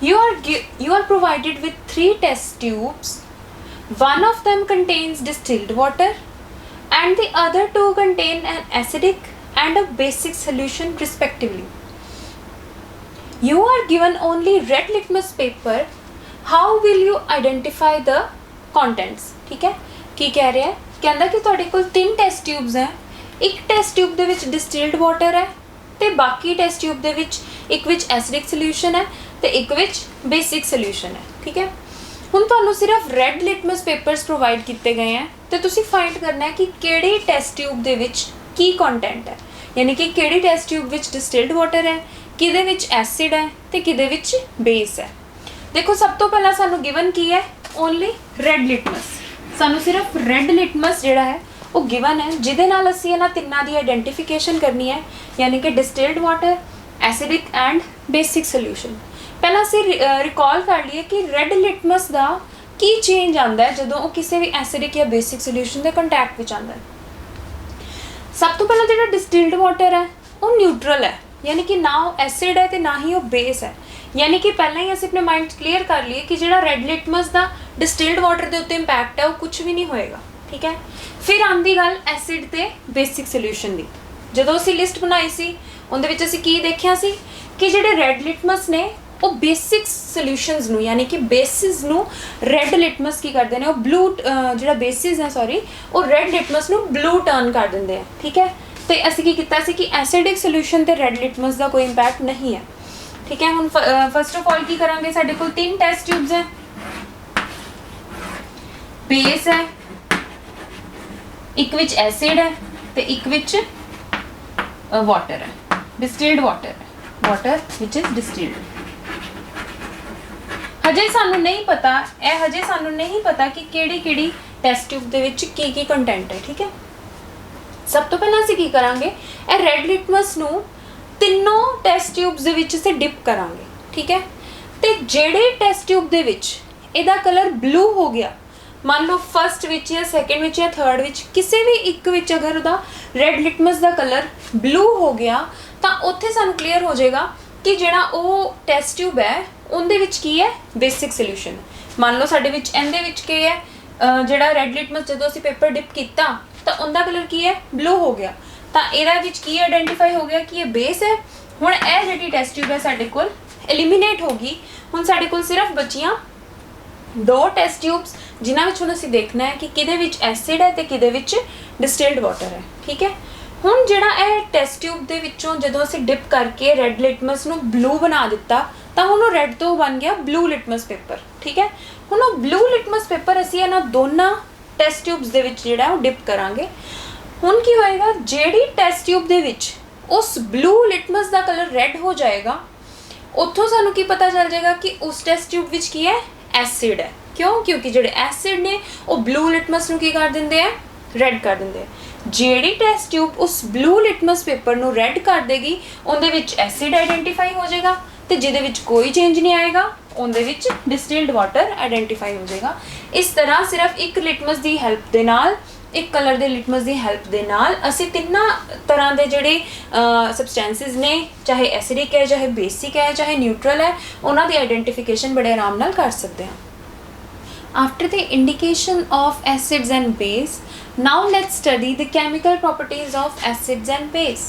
You are provided with 3 test tubes. One of them contains distilled water and the other 2 contain an acidic and a basic solution respectively. You are given only red litmus paper. How will you identify the contents? ठीक है, की कह रहे हैं, कहता कि तुहाडे कोल 3 test tubes हैं, एक टेस्ट ट्यूब दे विच डिस्टिल्ड वाटर है ते बाकी टेस्ट ट्यूब दे विच एक विच एसिडिक सोल्यूशन है तो एक विच बेसिक सोल्यूशन है। ठीक है, हुण तुहानूं सिर्फ रैड लिटमस पेपर्स प्रोवाइड किए गए हैं तो तुसीं फाइंड करना है कि किहड़ी टेस्ट ट्यूब दे विच की कंटेंट है, यानी कि किहड़ी टेस्ट ट्यूब विच डिस्टिल्ड वाटर है, किहदे विच एसिड है तो किहदे विच बेस है। देखो सब तो पहला सानूं गिवन की है, ओनली रैड लिटमस। सानूं सिर्फ रैड लिटमस जिहड़ा है वो गिवन है, जिहदे नाल असीं इन्हां तिन्नां दी आइडेंटिफिकेशन करनी है, यानी कि distilled water, acidic and basic solution. पहला असीं रिकॉल कर लीए कि रैड लिटमस का की चेंज आता है जो किसी भी एसिडिक या बेसिक सोल्यूशन के कंटैक्ट में आता है। सब तो पहला जो डिस्टिल्ड वाटर है वो न्यूट्रल है, यानी कि ना वो एसिड है तो ना ही वो बेस है, यानी कि पहले ही असीं अपने माइंड क्लीयर कर लिए कि जो रैड लिटमस का डिस्टिल्ड वाटर के उत्ते इंपैक्ट है वो कुछ भी नहीं होएगा। ठीक है, फिर आती गल एसिड ते बेसिक सोल्यूशन की। जो असीं लिस्ट बनाई सी उहदे विच असीं की देखिया सी कि जिहड़े रैड लिटमस ने वो बेसिक सोल्यूशनस नूं, यानी कि बेसिस नूं रैड लिटमस की करते हैं, वो ब्लू जिहड़ा बेसिस है सॉरी वो रैड लिटमस नूं ब्लू टर्न कर देंगे हैं। ठीक है, तो असी की किया कि एसिडिक सोल्यूशन ते रेड लिटमस का कोई इंपैक्ट नहीं है। ठीक है, हुण फस्ट ऑफ ऑल की करांगे, साडे कोल 3 टेस्ट ट्यूब्स है, बेस है, एक विच एसिड है तो एक विच वाटर है, डिस्टिल्ड वाटर है, वाटर विच इज डिस्टिल्ड। हजे सानू नहीं पता, हजे सानू नहीं पता कि किहड़ी टेस्ट ट्यूब दे विच की कंटेंट है। ठीक है, सब तो पहला असीं की करांगे, ए रेड लिटमस नू तीनों टेस्ट ट्यूब्स दे विच असीं डिप करांगे। ठीक है, ते जेड़े टेस्ट ट्यूब दे विच इहदा कलर ब्लू हो गया, मान लो फस्ट विच या सैकेंड विच या थर्ड विच किसी भी एक विच अगर उहदा रेड लिटमस का कलर ब्लू हो गया तो उत्थे सानू क्लीयर हो जाएगा कि जिहड़ा वो टेस्ट ट्यूब है उनदे विच की है बेसिक सोल्यूशन। मान लो साडे विच इहदे विच की है जिहड़ा रेड लिटमस जदों असीं पेपर डिप कीता तो उनका कलर की है ब्लू हो गया, तो इहदा विच की आइडेंटिफाई हो गया कि ये बेस है। हुण यह जिहड़ी टेस्ट ट्यूब है साडे कोल एलिमीनेट होगी। हुण साडे कोल सिर्फ बचियां 2 टेस्ट ट्यूब्स जिन्हां विच हुण असीं देखना है कि किहदे विच एसिड है ते किहदे विच डिस्टिल्ड वाटर है। ठीक है, हुण जिहड़ा यह टेस्ट ट्यूब दे विचों जदों असीं डिप करके रेड लिटमस नूं ब्लू बना दिता तो हुण वो रेड तो बन गया ब्लू लिटमस पेपर। ठीक है, हुण वो ब्लू लिटमस पेपर असीं इन्हां दोनों टेस्ट ट्यूब्स दे विच जिहड़ा वो डिप करांगे। हुण की होएगा, जिहड़ी टेस्ट ट्यूब दे विच उस ब्लू लिटमस का कलर रेड हो जाएगा, उत्थों सानू की पता चल जाएगा कि उस टेस्ट ट्यूब विच की है एसिड है। क्यों? क्योंकि जिहड़े एसिड ने वो ब्लू लिटमस नूं की कर दिंदे हैं, रेड कर दिंदे हैं। जिहड़ी टेस्ट ट्यूब उस ब्लू लिटमस पेपर नूं रेड कर देगी उहदे विच एसिड आइडेंटिफाई हो जाएगा, तो जिहदे विच कोई चेंज नहीं आएगा उहदे विच डिस्टिल्ड वाटर आइडेंटिफाई हो जाएगा। इस तरह सिर्फ एक लिटमस की हेल्प दे नाल, एक कलर दे लिटमस की हेल्प दे नाल असीं तिन्ना तरह के जिहड़े सबसटेंसिस ने, चाहे एसिडिक है, चाहे बेसिक है, चाहे न्यूट्रल है, उन्हां दी आइडेंटिफिकेशन बड़े आराम नाल कर सकते हैं। After the indication of acids and base, now let's study the chemical properties of acids and base.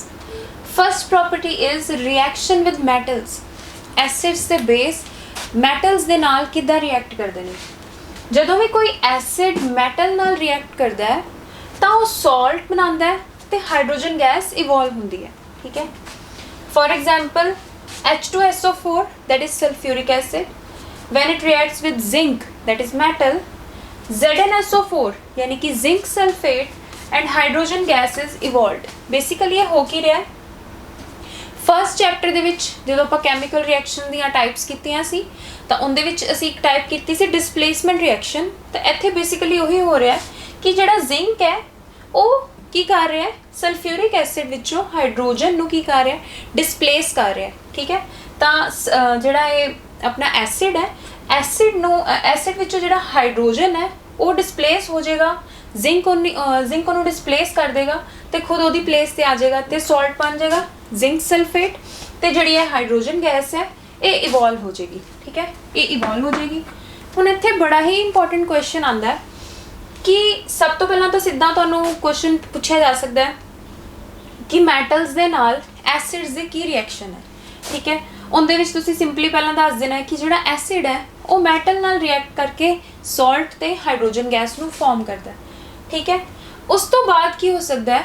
First property is reaction with metals. Acids ते base metals दे नाल किद्दां react करदे ने? जदों भी कोई एसिड मैटल नाल रिएक्ट करता है तो वो सॉल्ट बनाता है तो हाइड्रोजन गैस इवॉल्व होती है। ठीक है, for example H2SO4 that is sulphuric acid, when it reacts with zinc that is metal, ZnSO4 यानी कि zinc sulphate and hydrogen gas is evolved. Basically ये हो की रहा है, फस्ट चैप्टर दे विच जदों आपां कैमिकल रिएक्शन दीयां टाइप्स कीतियां सी तो उनदे विच असीं एक टाइप कीती सी डिसप्लेसमेंट रिएक्शन। तो इत्थे बेसिकली वही हो रहा है कि जिहड़ा जिंक है वो की कर रहा है सल्फ्यूरिक एसिड विचों हाइड्रोजन नूं की कर रहा है, डिसप्लेस कर रहा है। ठीक है, तो जिहड़ा ये अपना एसिड है, एसिड विचों जिहड़ा हाइड्रोजन है वो डिसप्लेस हो जाएगा, जिंक उन्होंने डिसप्लेस कर देगा तो खुद वो प्लेस से आ जाएगा तो सॉल्ट बन जाएगा जिंक सल्फेट, तो जी हाइड्रोजन गैस है ये इवॉल्व हो जाएगी। ठीक है, ये इवॉल्व हो जाएगी। हुण इत्थे बड़ा ही इंपॉर्टेंट क्वेश्चन आता है कि सब तो पहला तो सीधा तुहानूं क्वेश्चन पूछा जा सकता है कि मैटल्स दे नाल एसिड्स दे की रिएक्शन है। ठीक है, उनदे विच तुसीं सिंपली पहला दस देना है कि जिहड़ा एसिड है वो मैटल नाल रिएक्ट करके सॉल्ट ते हाइड्रोजन गैस नूं फॉर्म करता है। ठीक है, उस तो बाद की हो सकता है,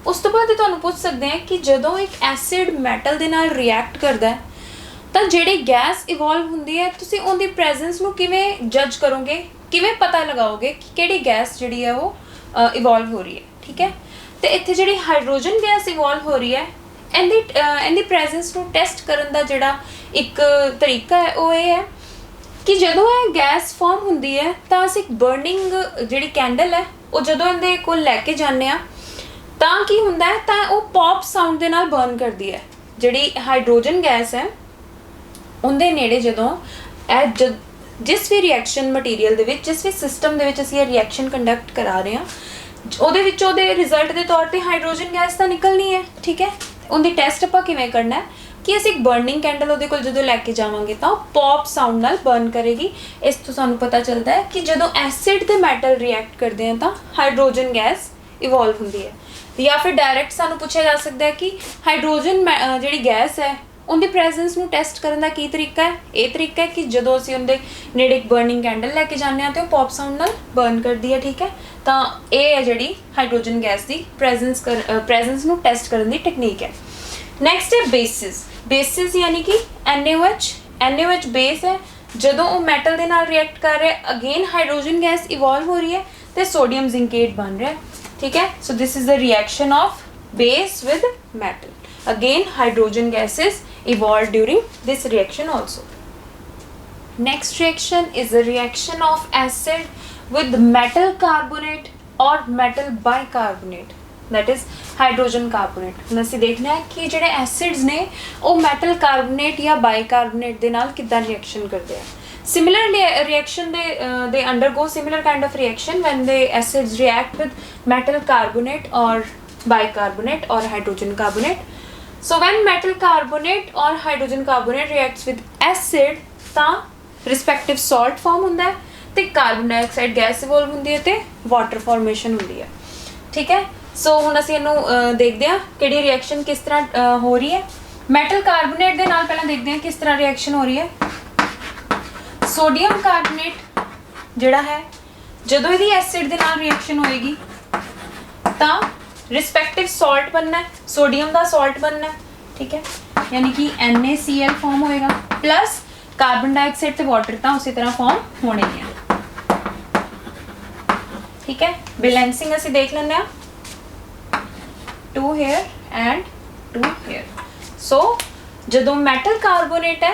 उस तो बाद तुहानूं पुछ सकते हैं कि जदों एक एसिड मैटल दे नाल रिएक्ट करता है तो जिहड़ी गैस इवॉल्व हुंदी है तुसीं उनदी प्रेजेंस नूं किवें जज करोगे, किवें पता लगाओगे कि किहड़ी गैस जिहड़ी है वो इवॉल्व हो रही है। ठीक है, तो इत्थे जिहड़ी हाइड्रोजन गैस इवॉल्व हो रही है इहदी प्रेजेंस नूं टेस्ट करन दा जिहड़ा एक तरीका है वो ये है कि जदों यह गैस फॉर्म हुंदी है तो असीं एक बर्निंग जिहड़ी कैंडल है वो जदों इहदे कोल लैके जाने आ तां की हुंदा है तां वो पॉप साउंड दे नाल बर्न करदी है। जिहड़ी हाइड्रोजन गैस है उनके नेड़े जदों जिस भी रिएक्शन मटीरियल दे विच, जिस भी सिस्टम दे विच असीं ये रिएक्शन कंडक्ट करा रहे हैं ਉਹਦੇ ਵਿੱਚ ਉਹਦੇ ਰਿਜ਼ਲਟ ਦੇ ਤੌਰ ਤੇ ਹਾਈਡਰੋਜਨ ਗੈਸ ਤਾਂ ਨਿਕਲਣੀ ਹੈ। ਠੀਕ ਹੈ, ਉਹਦੀ ਟੈਸਟ ਆਪਾਂ ਕਿਵੇਂ ਕਰਨਾ ਹੈ ਕਿ ਅਸੀਂ ਇੱਕ ਬਰਨਿੰਗ ਕੈਂਡਲ ਉਹਦੇ ਕੋਲ ਜਦੋਂ ਲੈ ਕੇ ਜਾਵਾਂਗੇ ਤਾਂ ਪੌਪ ਸਾਊਂਡ ਨਾਲ ਬਰਨ ਕਰੇਗੀ। ਇਸ ਤੋਂ ਸਾਨੂੰ ਪਤਾ ਚੱਲਦਾ ਹੈ ਕਿ ਜਦੋਂ ਐਸਿਡ ਤੇ ਮੈਟਲ ਰਿਐਕਟ ਕਰਦੇ ਆ ਤਾਂ ਹਾਈਡਰੋਜਨ ਗੈਸ ਇਵੋਲਵ ਹੁੰਦੀ ਹੈ। ਜਾਂ ਫਿਰ ਡਾਇਰੈਕਟ ਸਾਨੂੰ ਪੁੱਛਿਆ ਜਾ ਸਕਦਾ ਹੈ ਕਿ ਹਾਈਡਰੋਜਨ ਜਿਹੜੀ ਗੈਸ ਹੈ ਉਹਦੀ ਪ੍ਰੈਜ਼ੈਂਸ ਨੂੰ ਟੈਸਟ ਕਰਨ ਦਾ ਕੀ ਤਰੀਕਾ ਹੈ? ਇਹ ਤਰੀਕਾ ਹੈ ਕਿ ਜਦੋਂ ਅਸੀਂ ਉਹਦੇ ਨੇੜੇ ਇੱਕ ਬਰਨਿੰਗ ਕੈਂਡਲ ਲੈ ਕੇ ਜਾਂਦੇ ਹਾਂ ਤੇ ਉਹ ਪੌਪ ਸਾਊਂਡ ਨਾਲ ਬਰਨ ਕਰਦੀ ਹੈ, ਠੀਕ ਹੈ। ਤਾਂ ਇਹ ਹੈ ਜਿਹੜੀ ਹਾਈਡਰੋਜਨ ਗੈਸ ਦੀ ਪ੍ਰੈਜ਼ੈਂਸ ਨੂੰ ਟੈਸਟ ਕਰਨ ਦੀ ਟੈਕਨੀਕ ਹੈ। ਨੈਕਸਟ ਹੈ ਬੇਸਿਸ। ਬੇਸਿਸ ਯਾਨੀ ਕਿ NaOH ਬੇਸ ਹੈ। ਜਦੋਂ ਉਹ ਮੈਟਲ ਦੇ ਨਾਲ ਰਿਐਕਟ ਕਰ ਰਿਹਾ, ਅਗੇਨ ਹਾਈਡਰੋਜਨ ਗੈਸ ਇਵੋਲਵ ਹੋ ਰਹੀ ਹੈ ਤੇ ਸੋਡੀਅਮ ਜ਼ਿੰਕੇਟ ਬਣ ਰਿਹਾ, ਠੀਕ ਹੈ। So this is the reaction of base with metal. Again hydrogen gases evolved during this reaction also. Next reaction is the reaction of acid with metal carbonate or metal bicarbonate, that is hydrogen carbonate. ਹੁਣ ਅਸੀਂ ਦੇਖਣਾ ਹੈ ਕਿ ਜਿਹੜੇ acids ਨੇ ਉਹ metal carbonate ਜਾਂ bicarbonate ਦੇ ਨਾਲ ਕਿੱਦਾਂ ਰਿਐਕਸ਼ਨ ਕਰਦੇ ਆ। Similarly, reaction they undergo similar kind of reaction when the acids react with metal carbonate or bicarbonate or hydrogen carbonate. So when metal carbonate or hydrogen carbonate reacts with acid ਤਾਂ respective salt form ਹੁੰਦਾ ਹੈ ਤੇ carbon dioxide gas evolve ਹੁੰਦੀ ਹੈ ਤੇ water formation ਹੁੰਦੀ ਹੈ, ਠੀਕ ਹੈ। ਸੋ ਹੁਣ ਅਸੀਂ ਇਹਨੂੰ ਦੇਖਦੇ ਹਾਂ ਕਿਹੜੀ ਰਿਐਕਸ਼ਨ ਕਿਸ ਤਰ੍ਹਾਂ ਹੋ ਰਹੀ ਹੈ। ਮੈਟਲ ਕਾਰਬੋਨੇਟ ਦੇ ਨਾਲ ਪਹਿਲਾਂ ਦੇਖਦੇ ਹਾਂ ਕਿਸ ਤਰ੍ਹਾਂ ਰਿਐਕਸ਼ਨ ਹੋ ਰਹੀ ਹੈ। ਸੋਡੀਅਮ ਕਾਰਬੋਨੇਟ ਜਿਹੜਾ ਹੈ ਜਦੋਂ ਇਹਦੀ ਐਸਿਡ ਦੇ ਨਾਲ ਰਿਐਕਸ਼ਨ ਹੋਏਗੀ ਤਾਂ ਰਿਸਪੈਕਟਿਵ ਸਾਲਟ ਬਣਨਾ ਹੈ, ਸੋਡੀਅਮ ਦਾ ਸਾਲਟ ਬਣਨਾ ਹੈ, ਠੀਕ ਹੈ। ਯਾਨੀ ਕਿ NaCl ਫਾਰਮ ਹੋਏਗਾ ਪਲੱਸ ਕਾਰਬਨ ਡਾਈਆਕਸਾਈਡ ਤੇ ਵਾਟਰ ਤਾਂ ਉਸੇ ਤਰ੍ਹਾਂ ਫਾਰਮ ਹੋਣੇ ਹੀ ਆ, ਠੀਕ ਹੈ। ਬੈਲੈਂਸਿੰਗ ਅਸੀਂ ਦੇਖ ਲੈਂਦੇ ਹਾਂ 2 here and 2 here. ਸੋ ਜਦੋਂ ਮੈਟਲ ਕਾਰਬੋਨੇਟ ਹੈ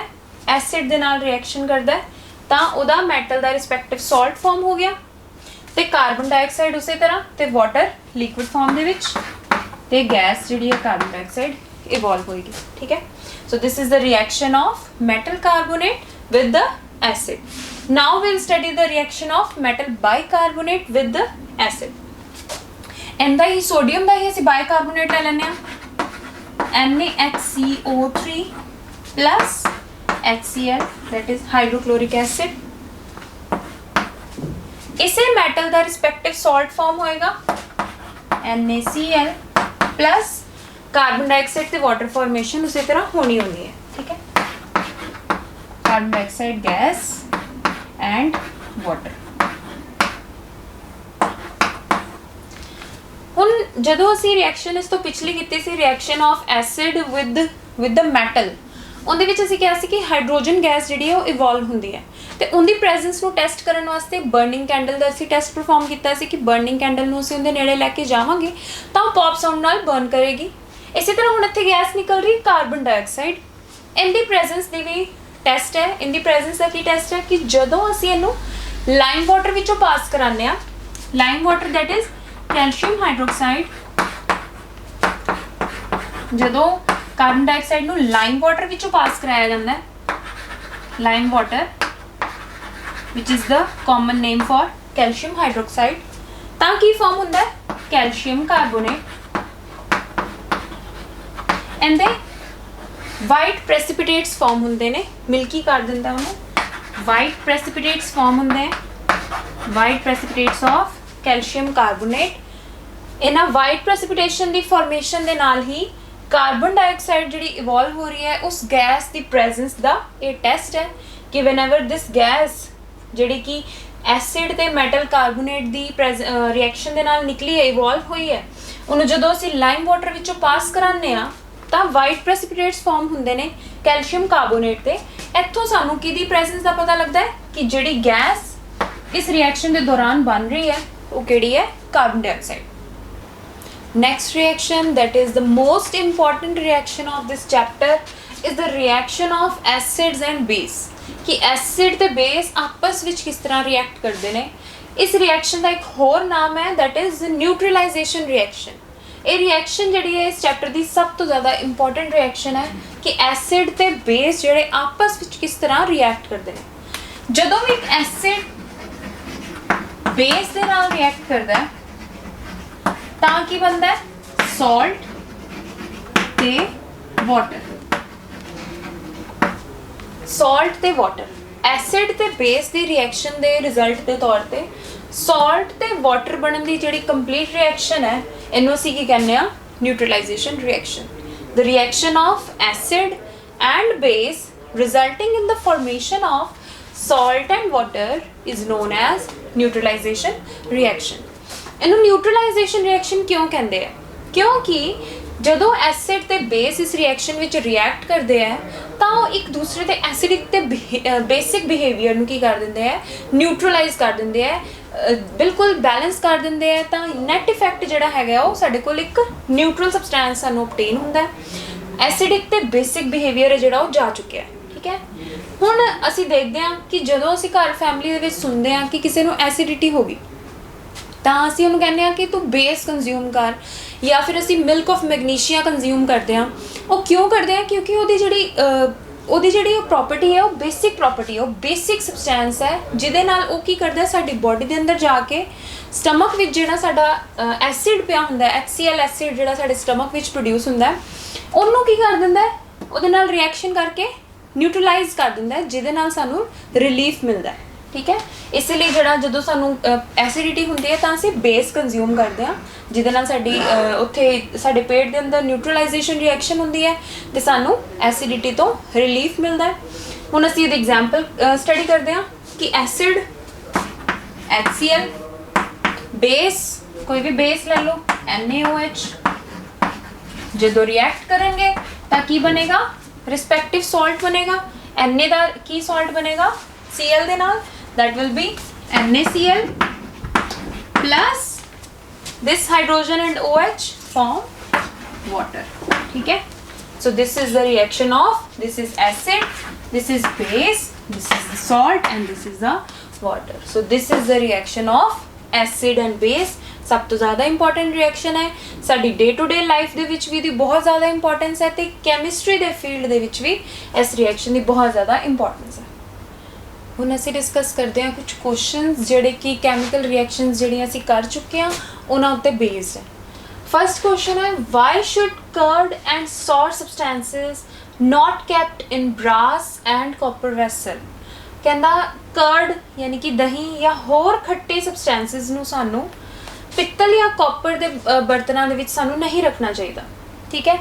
ਐਸਿਡ ਦੇ ਨਾਲ ਰਿਐਕਸ਼ਨ ਕਰਦਾ ਹੈ ਤਾਂ ਉਹਦਾ ਮੈਟਲ ਦਾ ਰਿਸਪੈਕਟਿਵ ਸਾਲਟ ਫਾਰਮ ਹੋ ਗਿਆ ਤੇ ਕਾਰਬਨ ਡਾਈਆਕਸਾਈਡ ਉਸੇ ਤਰ੍ਹਾਂ ਤੇ ਵਾਟਰ ਲਿਕੁਇਡ ਫਾਰਮ ਦੇ ਵਿੱਚ ਤੇ ਗੈਸ ਜਿਹੜੀ ਹੈ ਕਾਰਬਨ ਡਾਈਆਕਸਾਈਡ ਇਵੋਲਵ ਹੋਏਗੀ, ਠੀਕ ਹੈ। So this is the reaction of metal carbonate with the acid. Now we'll study the reaction of metal bicarbonate with the acid. ਇਹਦਾ ਹੀ ਸੋਡੀਅਮ ਦਾ ਹੀ ਅਸੀਂ ਬਾਈਕਾਰਬੋਨੇਟ ਲੈ ਲੈਂਦੇ ਹਾਂ NaHCO3 plus HCl, that is hydrochloric acid. इसे metal का respective salt form होएगा NaCl plus carbon dioxide से वाटर फॉर्मेशन उसी तरह होनी होनी है, ठीक है। Carbon dioxide gas and water. ਹੁਣ ਜਦੋਂ ਅਸੀਂ ਰਿਐਕਸ਼ਨ ਇਸ ਤੋਂ ਪਿਛਲੀ ਕੀਤੀ ਸੀ reaction of acid with the metal, ਉਹਦੇ ਵਿੱਚ ਅਸੀਂ ਕਿਹਾ ਸੀ ਕਿ ਹਾਈਡਰੋਜਨ ਗੈਸ ਜਿਹੜੀ ਹੈ ਉਹ ਇਵੋਲਵ ਹੁੰਦੀ ਹੈ ਤੇ ਉਹਦੀ ਪ੍ਰੈਜ਼ੈਂਸ ਨੂੰ ਟੈਸਟ ਕਰਨ ਵਾਸਤੇ ਬਰਨਿੰਗ ਕੈਂਡਲ ਦਾ ਅਸੀਂ ਟੈਸਟ ਪਰਫਾਰਮ ਕੀਤਾ ਸੀ ਕਿ ਬਰਨਿੰਗ ਕੈਂਡਲ ਨੂੰ ਅਸੀਂ ਉਹਦੇ ਨੇੜੇ ਲੈ ਕੇ ਜਾਵਾਂਗੇ ਤਾਂ ਉਹ ਪੌਪ ਸਾਊਂਡ ਨਾਲ ਬਰਨ ਕਰੇਗੀ। ਇਸੇ ਤਰ੍ਹਾਂ ਹੁਣ ਇੱਥੇ ਗੈਸ ਨਿਕਲ ਰਹੀ ਕਾਰਬਨ ਡਾਈਆਕਸਾਈਡ, ਇਹਦੀ ਪ੍ਰੈਜ਼ੈਂਸ ਦੀ ਵੀ ਟੈਸਟ ਹੈ। ਇਹਦੀ ਪ੍ਰੈਜ਼ੈਂਸ ਦਾ ਕੀ ਟੈਸਟ ਹੈ ਕਿ ਜਦੋਂ ਅਸੀਂ ਇਹਨੂੰ ਲਾਈਮ ਵਾਟਰ ਵਿੱਚੋਂ ਪਾਸ ਕਰਾਉਂਦੇ ਹਾਂ, lime water that is calcium hydroxide, ਜਦੋਂ ਕਾਰਬਨ ਡਾਈਆਕਸਾਈਡ ਨੂੰ ਲਾਈਮ ਵਾਟਰ ਵਿੱਚੋਂ ਪਾਸ ਕਰਾਇਆ ਜਾਂਦਾ ਹੈ, lime water which is the common name for calcium hydroxide, ਤਾਂ ਕੀ ਫਾਰਮ ਹੁੰਦਾ ਹੈ calcium carbonate and then white precipitates form ਹੁੰਦੇ ਨੇ, ਮਿਲਕੀ ਕਰ ਦਿੰਦਾ ਉਹਨੂੰ। white precipitates form ਹੁੰਦੇ ਹੈ, white precipitates of calcium carbonate। ਇਹਨਾਂ white precipitation ਦੀ formation ਦੇ ਨਾਲ ਹੀ ਕਾਰਬਨ ਡਾਈਆਕਸਾਈਡ ਜਿਹੜੀ ਇਵੋਲਵ ਹੋ ਰਹੀ ਹੈ ਉਸ ਗੈਸ ਦੀ ਪ੍ਰੈਜ਼ੈਂਸ ਦਾ ਇਹ ਟੈਸਟ ਹੈ ਕਿ whenever this gas ਜਿਹੜੀ ਕਿ ਐਸਿਡ ਤੇ ਮੈਟਲ ਕਾਰਬੋਨੇਟ ਦੀ ਰਿਐਕਸ਼ਨ ਦੇ ਨਾਲ ਨਿਕਲੀ ਹੈ, ਇਵੋਲਵ ਹੋਈ ਹੈ, ਉਹਨੂੰ ਜਦੋਂ ਅਸੀਂ ਲਾਈਮ ਵਾਟਰ ਵਿੱਚੋਂ ਪਾਸ ਕਰਾਉਂਦੇ ਹਾਂ ਤਾਂ ਵਾਈਟ ਪ੍ਰੈਸਿਪੀਟੇਟਸ ਫਾਰਮ ਹੁੰਦੇ ਨੇ ਕੈਲਸ਼ੀਅਮ ਕਾਰਬੋਨੇਟ ਤੇ। ਇੱਥੋਂ ਸਾਨੂੰ ਕਿਹਦੀ ਪ੍ਰੈਜ਼ੈਂਸ ਦਾ ਪਤਾ ਲੱਗਦਾ ਹੈ ਕਿ ਜਿਹੜੀ ਗੈਸ ਇਸ ਰਿਐਕਸ਼ਨ ਦੇ ਦੌਰਾਨ ਬਣ ਰਹੀ ਹੈ ਉਹ ਕਿਹੜੀ ਹੈ, carbon dioxide. Next reaction, that is the most important reaction of this chapter, is the reaction of acids and base। कि acid ਤੇ base ਆਪਸ ਵਿੱਚ ਕਿਸ ਤਰ੍ਹਾਂ react ਕਰਦੇ ਨੇ। ਇਸ reaction ਦਾ ਇੱਕ ਹੋਰ ਨਾਮ ਹੈ that is neutralization reaction। ਇਹ reaction ਜਿਹੜੀ ਹੈ ਇਸ chapter ਦੀ ਸਭ ਤੋਂ ਜ਼ਿਆਦਾ important reaction ਹੈ ਕਿ acid ਤੇ base ਜਿਹੜੇ ਆਪਸ ਵਿੱਚ ਕਿਸ ਤਰ੍ਹਾਂ react ਕਰਦੇ ਨੇ। ਜਦੋਂ ਵੀ ਇੱਕ acid base ਦੇ ਨਾਲ react ਕਰਦਾ ਹੈ ਤਾਂ ਕੀ ਬਣਦਾ ਹੈ, salt ਤੇ water। salt ਤੇ water, acid ਤੇ base ਦੀ reaction ਦੇ result ਦੇ ਤੌਰ ਤੇ salt ਤੇ water ਬਣਨ ਦੀ ਜਿਹੜੀ complete reaction ਹੈ ਇਹਨੂੰ ਅਸੀਂ ਕੀ ਕਹਿੰਦੇ ਆ, neutralization reaction। the reaction of acid and base resulting in the formation of salt and water is known as neutralization reaction. ਇਹਨੂੰ neutralization reaction ਕਿਉਂ ਕਹਿੰਦੇ ਆ? ਕਿਉਂਕਿ ਜਦੋਂ ਐਸਿਡ ਤੇ ਬੇਸ ਇਸ ਰਿਐਕਸ਼ਨ ਵਿੱਚ ਰਿਐਕਟ ਕਰਦੇ ਆ ਤਾਂ ਉਹ ਇੱਕ ਦੂਸਰੇ ਦੇ ਐਸਿਡਿਕ ਤੇ ਬੇਸਿਕ ਬਿਹੇਵੀਅਰ ਨੂੰ ਕੀ ਕਰ ਦਿੰਦੇ ਆ, ਨਿਊਟਰਲਾਈਜ਼ ਕਰ ਦਿੰਦੇ ਆ, ਬਿਲਕੁਲ ਬੈਲੈਂਸ ਕਰ ਦਿੰਦੇ ਆ। ਤਾਂ ਨੈਟ ਇਫੈਕਟ ਜਿਹੜਾ ਹੈਗਾ ਉਹ ਸਾਡੇ ਕੋਲ ਇੱਕ ਨਿਊਟਰਲ ਸਬਸਟੈਂਸ ਸਾਨੂੰ obtain ਹੁੰਦਾ ਹੈ। ਐਸਿਡਿਕ ਤੇ ਬੇਸਿਕ ਬਿਹੇਵੀਅਰ ਜਿਹੜਾ ਉਹ ਜਾ ਚੁੱਕਿਆ, ਠੀਕ ਹੈ। ਹੁਣ ਅਸੀਂ ਦੇਖਦੇ ਹਾਂ ਕਿ ਜਦੋਂ ਅਸੀਂ ਘਰ ਫੈਮਿਲੀ ਦੇ ਵਿੱਚ ਸੁਣਦੇ ਹਾਂ ਕਿ ਕਿਸੇ ਨੂੰ ਐਸਿਡਿਟੀ ਹੋ ਗਈ ਤਾਂ ਅਸੀਂ ਉਹਨੂੰ ਕਹਿੰਦੇ ਹਾਂ ਕਿ ਤੂੰ ਬੇਸ ਕੰਜ਼ਿਊਮ ਕਰ, ਜਾਂ ਫਿਰ ਅਸੀਂ ਮਿਲਕ ਆਫ ਮੈਗਨੀਸ਼ੀਆ ਕੰਜ਼ਿਊਮ ਕਰਦੇ ਹਾਂ। ਉਹ ਕਿਉਂ ਕਰਦੇ ਹਾਂ? ਕਿਉਂਕਿ ਉਹਦੀ ਜਿਹੜੀ ਉਹ ਪ੍ਰੋਪਰਟੀ ਹੈ ਉਹ ਬੇਸਿਕ ਪ੍ਰੋਪਰਟੀ ਹੈ, ਉਹ ਬੇਸਿਕ ਸਬਸਟੈਂਸ ਹੈ ਜਿਹਦੇ ਨਾਲ ਉਹ ਕੀ ਕਰਦਾ, ਸਾਡੀ ਬੋਡੀ ਦੇ ਅੰਦਰ ਜਾ ਕੇ ਸਟਮਕ ਵਿੱਚ ਜਿਹੜਾ ਸਾਡਾ ਐਸਿਡ ਪਿਆ ਹੁੰਦਾ, HCl ਐਸਿਡ ਜਿਹੜਾ ਸਾਡੇ ਸਟਮਕ ਵਿੱਚ ਪ੍ਰੋਡਿਊਸ ਹੁੰਦਾ, ਉਹਨੂੰ ਕੀ ਕਰ ਦਿੰਦਾ, ਉਹਦੇ ਨਾਲ ਰਿਐਕਸ਼ਨ ਕਰਕੇ ਨਿਊਟਰਲਾਈਜ਼ ਕਰ ਦਿੰਦਾ, ਜਿਹਦੇ ਨਾਲ ਸਾਨੂੰ ਰਿਲੀਫ ਮਿਲਦਾ, ਠੀਕ ਹੈ। ਇਸ ਲਈ ਜਿਹੜਾ ਜਦੋਂ ਸਾਨੂੰ ਐਸਿਡਿਟੀ ਹੁੰਦੀ ਹੈ ਤਾਂ ਅਸੀਂ ਬੇਸ ਕੰਜ਼ਿਊਮ ਕਰਦੇ ਹਾਂ, ਜਿਹਦੇ ਨਾਲ ਸਾਡੀ ਉੱਥੇ ਸਾਡੇ ਪੇਟ ਦੇ ਅੰਦਰ ਨਿਊਟਰਲਾਈਜੇਸ਼ਨ ਰਿਐਕਸ਼ਨ ਹੁੰਦੀ ਹੈ ਤੇ ਸਾਨੂੰ ਐਸਿਡਿਟੀ ਤੋਂ ਰਿਲੀਫ ਮਿਲਦਾ ਹੈ। ਹੁਣ ਅਸੀਂ ਇਹਦੀ ਐਗਜ਼ਾਮਪਲ ਸਟੱਡੀ ਕਰਦੇ ਹਾਂ ਕਿ ਐਸਿਡ HCl, ਬੇਸ ਕੋਈ ਵੀ ਬੇਸ ਲੈ ਲਓ NaOH, ਜਦੋਂ ਰਿਐਕਟ ਕरेंगे ਤਾਂ ਕੀ ਬਣੇਗਾ, ਰਿਸਪੈਕਟਿਵ ਸਾਲਟ ਬਣੇਗਾ। Na ਦਾ ਕੀ ਸਾਲਟ ਬਣੇਗਾ Cl ਦੇ ਨਾਲ, that will be NaCl plus this hydrogen and OH form water, ठीक है। So this is the reaction of, this is acid, this is base, this is the salt and this is the water. So this is the reaction of acid and base। ਸਭ ਤੋਂ ਜ਼ਿਆਦਾ important reaction ਹੈ ਸਾਡੀ ਡੇ to day life ਦੇ ਵਿੱਚ ਵੀ, ਇਹਦੀ ਬਹੁਤ ਜ਼ਿਆਦਾ ਇੰਪੋਰਟੈਂਸ ਹੈ ਤੇ ਕੈਮਿਸਟਰੀ ਦੇ ਫੀਲਡ ਦੇ ਵਿੱਚ ਵੀ ਇਸ ਰਿਐਕਸ਼ਨ ਦੀ ਬਹੁਤ ਜ਼ਿਆਦਾ ਇੰਪੋਰਟੈਂਸ ਹੈ। ਹੁਣ ਅਸੀਂ ਡਿਸਕਸ ਕਰਦੇ ਹਾਂ ਕੁਝ ਕੁਐਸਚਨਸ ਜਿਹੜੇ ਕਿ ਕੈਮੀਕਲ ਰਿਐਕਸ਼ਨਸ ਜਿਹੜੀਆਂ ਅਸੀਂ ਕਰ ਚੁੱਕੇ ਹਾਂ ਉਹਨਾਂ ਉੱਤੇ ਬੇਸਡ ਹੈ। ਫਸਟ ਕੁਐਸਚਨ ਹੈ, why should curd and sour substances not kept in brass and copper vessel. ਕਹਿੰਦਾ ਕਰਡ ਯਾਨੀ ਕਿ ਦਹੀਂ ਜਾਂ ਹੋਰ ਖੱਟੇ ਸਬਸਟੈਂਸਿਸ ਨੂੰ ਸਾਨੂੰ ਪਿੱਤਲ ਜਾਂ ਕਾਪਰ ਦੇ ਬਰਤਨਾਂ ਦੇ ਵਿੱਚ ਸਾਨੂੰ ਨਹੀਂ ਰੱਖਣਾ ਚਾਹੀਦਾ, ਠੀਕ ਹੈ।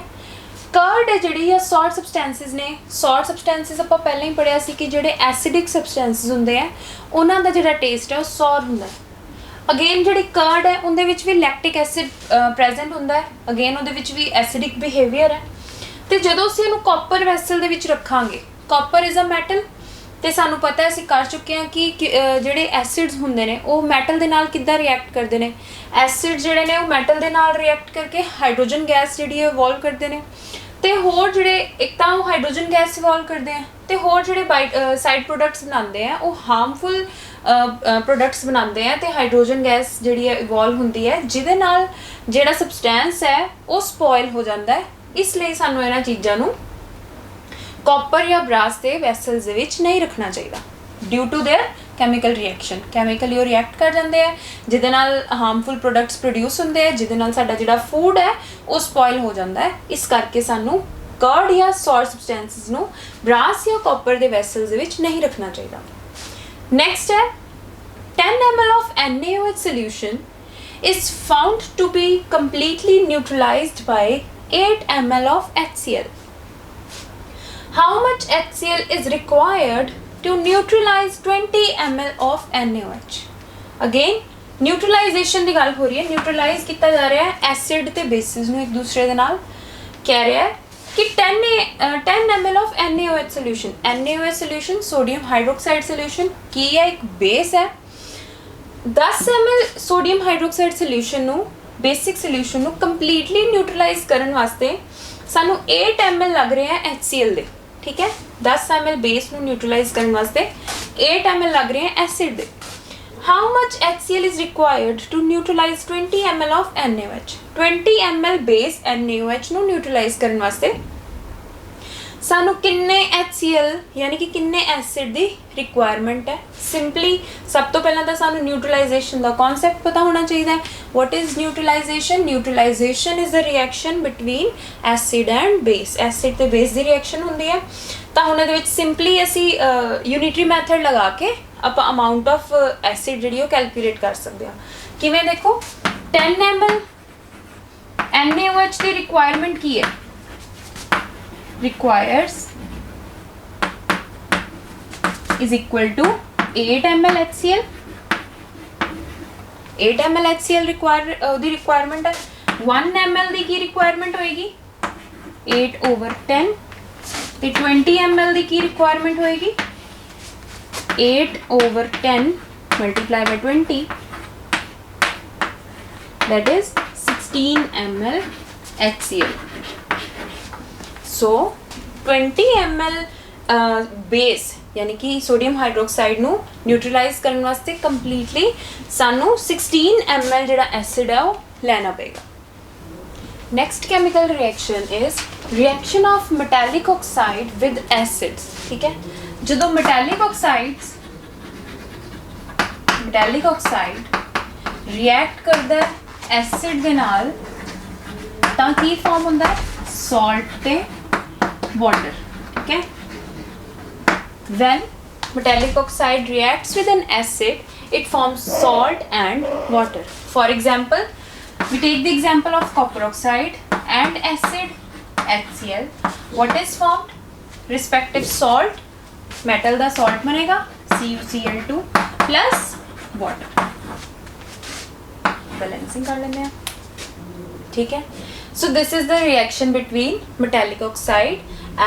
ਕਰਡ ਹੈ ਜਿਹੜੀ ਆ ਸੌਲਟ ਸਬਸਟੈਂਸਿਸ ਨੇ। ਸੌਲਟ ਸਬਸਟੈਂਸਿਸ ਆਪਾਂ ਪਹਿਲਾਂ ਹੀ ਪੜ੍ਹਿਆ ਸੀ ਕਿ ਜਿਹੜੇ ਐਸਿਡਿਕ ਸਬਸਟੈਂਸਿਸ ਹੁੰਦੇ ਆ ਉਹਨਾਂ ਦਾ ਜਿਹੜਾ ਟੇਸਟ ਹੈ ਉਹ ਸੌਰ ਹੁੰਦਾ ਹੈ। ਅਗੇਨ ਜਿਹੜੀ ਕਰਡ ਹੈ ਉਹਦੇ ਵਿੱਚ ਵੀ ਲੈਕਟਿਕ ਐਸਿਡ ਪ੍ਰੈਜ਼ੈਂਟ ਹੁੰਦਾ ਹੈ, ਅਗੇਨ ਉਹਦੇ ਵਿੱਚ ਵੀ ਐਸਿਡਿਕ ਬਿਹੇਵੀਅਰ ਹੈ। ਤੇ ਜਦੋਂ ਅਸੀਂ ਇਹਨੂੰ ਕਾਪਰ ਵੈਸਲ ਦੇ ਵਿੱਚ ਰੱਖਾਂਗੇ, ਕਾਪਰ ਇਜ਼ ਅ ਮੈਟਲ ਤੇ ਸਾਨੂੰ ਪਤਾ ਹੈ ਅਸੀਂ ਕਰ ਚੁੱਕੇ ਹਾਂ ਕਿ ਜਿਹੜੇ ਐਸਿਡਸ ਹੁੰਦੇ ਨੇ ਉਹ ਮੈਟਲ ਦੇ ਨਾਲ ਕਿੱਦਾਂ ਰਿਐਕਟ ਕਰਦੇ ਨੇ। ਐਸਿਡ ਜਿਹੜੇ ਨੇ ਉਹ ਮੈਟਲ ਦੇ ਨਾਲ ਰਿਐਕਟ ਕਰਕੇ ਹਾਈਡਰੋਜਨ ਗੈਸ ਜਿਹੜੀ ਹੈ ਇਵੋਲਵ ਕਰਦੇ ਨੇ ਤੇ ਹੋਰ ਜਿਹੜੇ ਇੱਕ ਤਾਂ ਉਹ ਹਾਈਡਰੋਜਨ ਗੈਸ ਇਵੋਲਵ ਕਰਦੇ ਆ ਤੇ ਹੋਰ ਜਿਹੜੇ ਸਾਈਡ ਪ੍ਰੋਡਕਟਸ ਬਣਾਉਂਦੇ ਆ ਉਹ ਹਾਰਮਫੁਲ ਪ੍ਰੋਡਕਟਸ ਬਣਾਉਂਦੇ ਆ ਤੇ ਹਾਈਡਰੋਜਨ ਗੈਸ ਜਿਹੜੀ ਹੈ ਇਵੋਲਵ ਹੁੰਦੀ ਹੈ ਜਿਹਦੇ ਨਾਲ ਜਿਹੜਾ ਸਬਸਟੈਂਸ ਹੈ ਉਹ ਸਪੋਇਲ ਹੋ ਜਾਂਦਾ ਹੈ। ਇਸ ਲਈ ਸਾਨੂੰ ਇਹਨਾਂ ਚੀਜ਼ਾਂ ਨੂੰ ਕਾਪਰ ਜਾਂ ਬ੍ਰਾਸ ਦੇ ਵੈਸਲਸ ਦੇ ਵਿੱਚ ਨਹੀਂ ਰੱਖਣਾ ਚਾਹੀਦਾ due to their chemical reaction. Chemically ਉਹ ਰਿਐਕਟ ਕਰ ਜਾਂਦੇ ਆ ਜਿਹਦੇ ਨਾਲ ਹਾਰਮਫੁਲ ਪ੍ਰੋਡਕਟਸ ਪ੍ਰੋਡਿਊਸ ਹੁੰਦੇ ਆ, ਜਿਹਦੇ ਨਾਲ ਸਾਡਾ ਜਿਹੜਾ ਫੂਡ ਹੈ ਉਹ ਸਪੋਇਲ ਹੋ ਜਾਂਦਾ ਹੈ। ਇਸ ਕਰਕੇ ਸਾਨੂੰ ਕਰਡ ਜਾਂ ਸੌਰ ਸਬਸਟੈਂਸਿਸ ਨੂੰ ਬ੍ਰਾਸ ਜਾਂ ਕਾਪਰ ਦੇ ਵੈਸਲਸ ਦੇ ਵਿੱਚ ਨਹੀਂ ਰੱਖਣਾ ਚਾਹੀਦਾ। ਨੈਕਸਟ ਹੈ 10 ml of NaOH solution is found to be completely neutralized by 8 ml of HCl. How much HCl is required to neutralize 20 ml of NaOH? Again, neutralization ਦੀ ਗੱਲ ਹੋ ਰਹੀ ਹੈ। neutralize ਕੀਤਾ ਜਾ ਰਿਹਾ ਹੈ ਐਸਿਡ ਤੇ ਬੇਸਿਸ ਨੂੰ ਇੱਕ ਦੂਸਰੇ ਦੇ ਨਾਲ। ਕਹਿ ਰਿਹਾ ਹੈ ਕਿ 10 ml of NaOH solution, NaOH solution sodium hydroxide solution ਕੀ ਹੈ, ਇੱਕ ਬੇਸ ਹੈ। 10 ml sodium hydroxide solution ਨੂੰ, ਬੇਸਿਕ ਸੋਲੂਸ਼ਨ ਨੂੰ ਕੰਪਲੀਟਲੀ ਨਿਊਟਰਲਾਈਜ਼ ਕਰਨ ਵਾਸਤੇ ਸਾਨੂੰ 8 ml ਲੱਗ ਰਿਹਾ ਹੈ HCl ਦੇ, ਠੀਕ ਹੈ। 10 ml ਬੇਸ ਨੂੰ ਨਿਊਟਰਲਾਈਜ਼ ਕਰਨ ਵਾਸਤੇ 8 ml ਲੱਗ ਰਹੇ ਹੈ ਐਸਿਡ ਦੇ। How much HCl is required to neutralize 20 ml of NaOH? 20 ml base NaOH ਨੂੰ ਨਿਊਟਰਲਾਈਜ਼ ਕਰਨ ਵਾਸਤੇ ਸਾਨੂੰ ਕਿੰਨੇ HCl ਯਾਨੀ ਕਿ ਕਿੰਨੇ ਐਸਿਡ ਦੀ ਰਿਕੁਆਇਰਮੈਂਟ ਹੈ। ਸਿੰਪਲੀ ਸਭ ਤੋਂ ਪਹਿਲਾਂ ਤਾਂ ਸਾਨੂੰ ਨਿਊਟਰਲਾਈਜੇਸ਼ਨ ਦਾ ਕਨਸੈਪਟ ਪਤਾ ਹੋਣਾ ਚਾਹੀਦਾ ਹੈ। What is neutralisation? Neutralisation is the reaction between acid and base. Acid ਤੇ ਬੇਸ ਦੀ ਰਿਐਕਸ਼ਨ ਹੁੰਦੀ ਹੈ। ਤਾਂ ਹੁਣ ਇਹਦੇ ਵਿੱਚ ਸਿੰਪਲੀ ਅਸੀਂ ਯੂਨਿਟਰੀ ਮੈਥਡ ਲਗਾ ਕੇ ਆਪਾਂ ਅਮਾਊਂਟ ਆਫ ਐਸਿਡ ਜਿਹੜੀ ਉਹ ਕੈਲਕੂਲੇਟ ਕਰ ਸਕਦੇ ਹਾਂ। ਕਿਵੇਂ? ਦੇਖੋ 10 ml NaOH ਦੀ ਰਿਕੁਆਇਰਮੈਂਟ ਕੀ ਹੈ? requires is equal to 8 ml HCl। 8 ml HCl ਦੀ ਰਿਕੁਆਇਰਮੈਂਟ ਹੈ। 1 ml ਦੀ ਕੀ ਰਿਕੁਆਇਰਮੈਂਟ ਹੋਏਗੀ 8/10 ਤੇ 20 ml ਦੀ ਕੀ ਰਿਕੁਆਇਰਮੈਂਟ ਹੋਏਗੀ 8/10 multiply by 20 that is 16 ml HCl। so 20 ml base यानी कि सोडियम हाइड्रोक्साइड ਨੂੰ न्यूट्रलाइज ਕਰਨ ਵਾਸਤੇ ਕੰਪਲੀਟਲੀ ਸਾਨੂੰ 16 ml ਜਿਹੜਾ ਐਸਿਡ ਹੈ ਉਹ ਲੈਣਾ ਪਏਗਾ। Next chemical reaction is reaction of metallic oxide with acids. ठीक है, जो मेटैलिक ऑक्साइड रिएक्ट करता है एसिड दे नाल तां की फॉर्म होंदा है सॉल्ट ते वाटर। ठीक है, when metallic oxide reacts with an acid it forms salt and water। for example, we take the example of copper oxide and acid HCl। what is formed? respective salt, metal da salt banega CuCl2 plus water। balancing कर लेते हैं। ठीक है, so this is the reaction between metallic oxide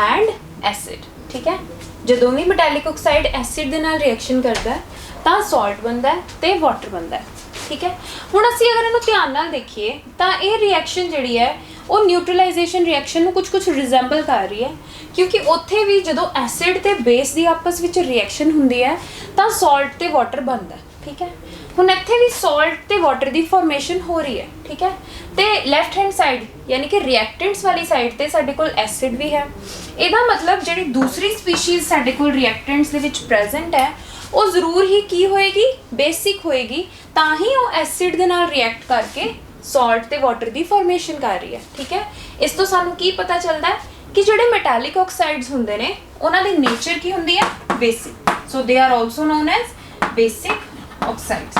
and acid। ठीक है, ਜਦੋਂ ਵੀ metallic oxide acid ਦੇ ਨਾਲ ਰਿਐਕਸ਼ਨ ਕਰਦਾ ਹੈ ਤਾਂ ਸਾਲਟ ਬਣਦਾ ਹੈ ਤੇ ਵਾਟਰ ਬਣਦਾ ਹੈ। ਠੀਕ ਹੈ, ਹੁਣ ਅਸੀਂ ਅਗਰ ਇਹਨੂੰ ਧਿਆਨ ਨਾਲ ਦੇਖੀਏ ਤਾਂ ਇਹ ਰਿਐਕਸ਼ਨ ਜਿਹੜੀ ਹੈ ਉਹ ਨਿਊਟਰਲਾਈਜੇਸ਼ਨ ਰਿਐਕਸ਼ਨ ਨੂੰ ਕੁਝ ਰਿਜ਼ੈਂਬਲ ਕਰ ਰਹੀ ਹੈ, ਕਿਉਂਕਿ ਉੱਥੇ ਵੀ ਜਦੋਂ ਐਸਿਡ ਤੇ ਬੇਸ ਦੀ ਆਪਸ ਵਿੱਚ ਰਿਐਕਸ਼ਨ ਹੁੰਦੀ ਹੈ ਤਾਂ ਸਾਲਟ ਤੇ ਵਾਟਰ ਬਣਦਾ ਹੈ। ਠੀਕ ਹੈ, ਹੁਣ ਇੱਥੇ ਵੀ ਸਾਲਟ ਤੇ ਵਾਟਰ ਦੀ ਫਾਰਮੇਸ਼ਨ ਹੋ ਰਹੀ ਹੈ। ਠੀਕ ਹੈ, ਤੇ ਲੈਫਟ ਹੈਂਡ ਸਾਈਡ यानी कि रिएक्टेंट्स वाली साइड ते साडे कोल एसिड भी है। ਇਹਦਾ मतलब ਜਿਹੜੀ दूसरी स्पीशीज़ साडे कोल रिएक्टेंट्स ਦੇ ਵਿੱਚ प्रेजेंट है ਉਹ ਜ਼ਰੂਰ ਹੀ ਕੀ ਹੋਏਗੀ बेसिक ਹੋਏਗੀ, ਤਾਂ ਹੀ ਉਹ ਐਸਿਡ ਦੇ ਨਾਲ ਰਿਐਕਟ ਕਰਕੇ ਸਾਲਟ ਤੇ ਵਾਟਰ ਦੀ ਫਾਰਮੇਸ਼ਨ ਕਰ ਰਹੀ ਹੈ। ਠੀਕ ਹੈ, ਇਸ ਤੋਂ ਸਾਨੂੰ ਕੀ ਪਤਾ ਚੱਲਦਾ ਹੈ ਕਿ ਜਿਹੜੇ ਮੈਟੈਲਿਕ ਆਕਸਾਈਡਸ ਹੁੰਦੇ ਨੇ ਉਹਨਾਂ ਦੀ ਨੇਚਰ ਕੀ ਹੁੰਦੀ ਹੈ basic. So they are also known as basic oxides.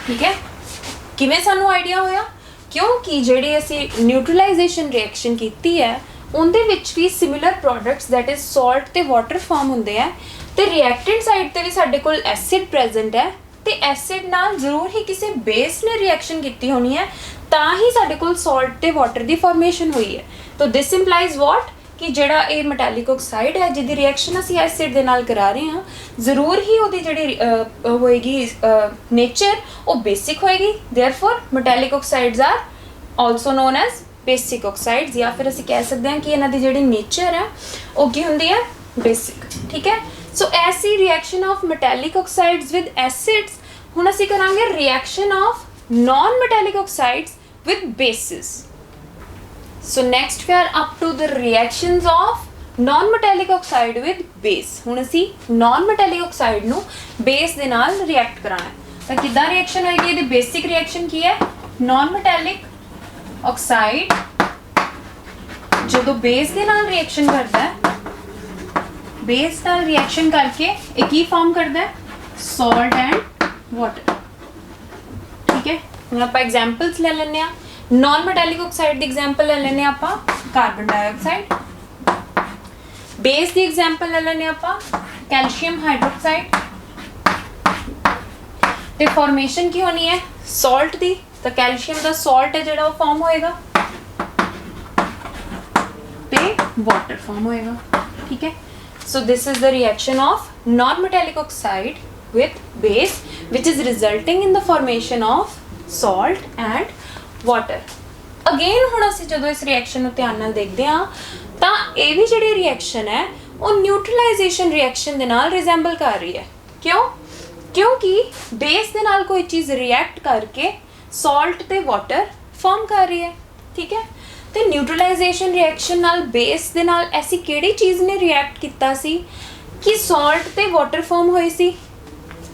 ਠੀਕ ਹੈ, ਕਿਵੇਂ ਸਾਨੂੰ ਆਈਡੀਆ ਹੋਇਆ क्योंकि ਜਿਹੜੀ ਅਸੀਂ ਨਿਊਟਰਲਾਈਜੇਸ਼ਨ ਰਿਐਕਸ਼ਨ ਕੀਤੀ ਹੈ ਉਹਦੇ ਵਿੱਚ ਵੀ similar products that is salt ਤੇ ਵਾਟਰ ਫਾਰਮ ਹੁੰਦੇ ਆ ਤੇ ਰਿਐਕਟੈਂਟ ਸਾਈਡ ਤੇ ਵੀ ਸਾਡੇ ਕੋਲ ਐਸਿਡ ਪ੍ਰੈਜ਼ੈਂਟ ਹੈ ਤੇ ਐਸਿਡ ਨਾਲ ਜ਼ਰੂਰ ਹੀ ਕਿਸੇ ਬੇਸ ਨੇ ਰਿਐਕਸ਼ਨ ਕੀਤੀ ਹੋਣੀ ਹੈ ਤਾਂ ਹੀ ਸਾਡੇ ਕੋਲ ਸਾਲਟ ਤੇ ਵਾਟਰ ਦੀ ਫਾਰਮੇਸ਼ਨ ਹੋਈ ਹੈ। ਤਾਂ ਦਿਸ ਇੰਪਲਾਈਜ਼ ਵਾਟ ਕਿ ਜਿਹੜਾ ਇਹ ਮੈਟੈਲਿਕ ਆਕਸਾਈਡ ਹੈ ਜਿਹਦੀ ਰਿਐਕਸ਼ਨ ਅਸੀਂ ਐਸਿਡ ਦੇ ਨਾਲ ਕਰਾ ਰਹੇ ਹਾਂ ਜ਼ਰੂਰ ਹੀ ਉਹਦੀ ਜਿਹੜੀ ਹੋਏਗੀ ਨੇਚਰ ਉਹ ਬੇਸਿਕ ਹੋਏਗੀ। Therefore metallic oxides are also known as basic oxides, ਜਾਂ ਫਿਰ ਅਸੀਂ ਕਹਿ ਸਕਦੇ ਹਾਂ ਕਿ ਇਹਨਾਂ ਦੀ ਜਿਹੜੀ ਨੇਚਰ ਹੈ ਉਹ ਕੀ ਹੁੰਦੀ ਹੈ ਬੇਸਿਕ। ਠੀਕ ਹੈ, ਸੋ ਐਸੀ reaction of metallic oxides with acids. ਹੁਣ ਅਸੀਂ ਕਰਾਂਗੇ reaction of non metallic oxides with bases. So next we are up to the reactions of non-metallic oxide with base। ਹੁਣ ਅਸੀਂ non-metallic oxide ਨੂੰ base ਦੇ ਨਾਲ react ਕਰਾਣਾ ਹੈ ਤਾਂ ਕਿੱਦਾਂ reaction ਹੋਏਗੀ? ਇਹਦੀ basic reaction ਕੀ ਹੈ? non-metallic oxide ਜਦੋਂ base ਦੇ ਨਾਲ reaction ਕਰਦਾ ਹੈ, base ਨਾਲ reaction ਕਰਕੇ ਇਹ ਕੀ form ਕਰਦਾ ਹੈ? salt and water। ਠੀਕ ਹੈ, ਹੁਣ ਆਪਾਂ examples ਲੈ ਲੈਂਦੇ ਹਾਂ। नॉन मैटेलिक ऑक्साइड दी एग्जांपल ले लेने आपां कार्बन डाइऑक्साइड, बेस दी एग्जांपल ले लेने आपां कैल्शियम हाइड्रोक्साइड। ते फॉर्मेशन की होनी है सॉल्ट दी, तो कैल्शियम दा सॉल्ट है जिहड़ा वो फॉर्म होएगा ते वाटर फॉर्म होएगा। ठीक है, so this is the reaction of non metallic oxide with base which is resulting in the formation of salt and water. Again ਹੁਣ ਅਸੀਂ ਜਦੋਂ ਇਸ ਰਿਐਕਸ਼ਨ ਨੂੰ ਧਿਆਨ ਨਾਲ ਦੇਖਦੇ ਹਾਂ ਤਾਂ ਇਹ ਵੀ ਜਿਹੜੀ ਰਿਐਕਸ਼ਨ ਹੈ ਉਹ ਨਿਊਟਰਲਾਈਜੇਸ਼ਨ ਰਿਐਕਸ਼ਨ ਦੇ ਨਾਲ ਰਿਜ਼ੈਂਬਲ ਕਰ ਰਹੀ ਹੈ। ਕਿਉਂ? ਕਿਉਂਕਿ ਬੇਸ ਦੇ ਨਾਲ ਕੋਈ ਚੀਜ਼ ਰਿਐਕਟ ਕਰਕੇ ਸਾਲਟ ਤੇ ਵਾਟਰ ਫਾਰਮ ਕਰ ਰਹੀ ਹੈ। ਠੀਕ ਹੈ, ਤੇ ਨਿਊਟਰਲਾਈਜੇਸ਼ਨ ਰਿਐਕਸ਼ਨ ਨਾਲ ਬੇਸ ਦੇ ਨਾਲ ਐਸੀ ਕਿਹੜੀ ਚੀਜ਼ ਨੇ ਰਿਐਕਟ ਕੀਤਾ ਸੀ ਕਿ ਸਾਲਟ ਤੇ ਵਾਟਰ ਫਾਰਮ ਹੋਈ ਸੀ?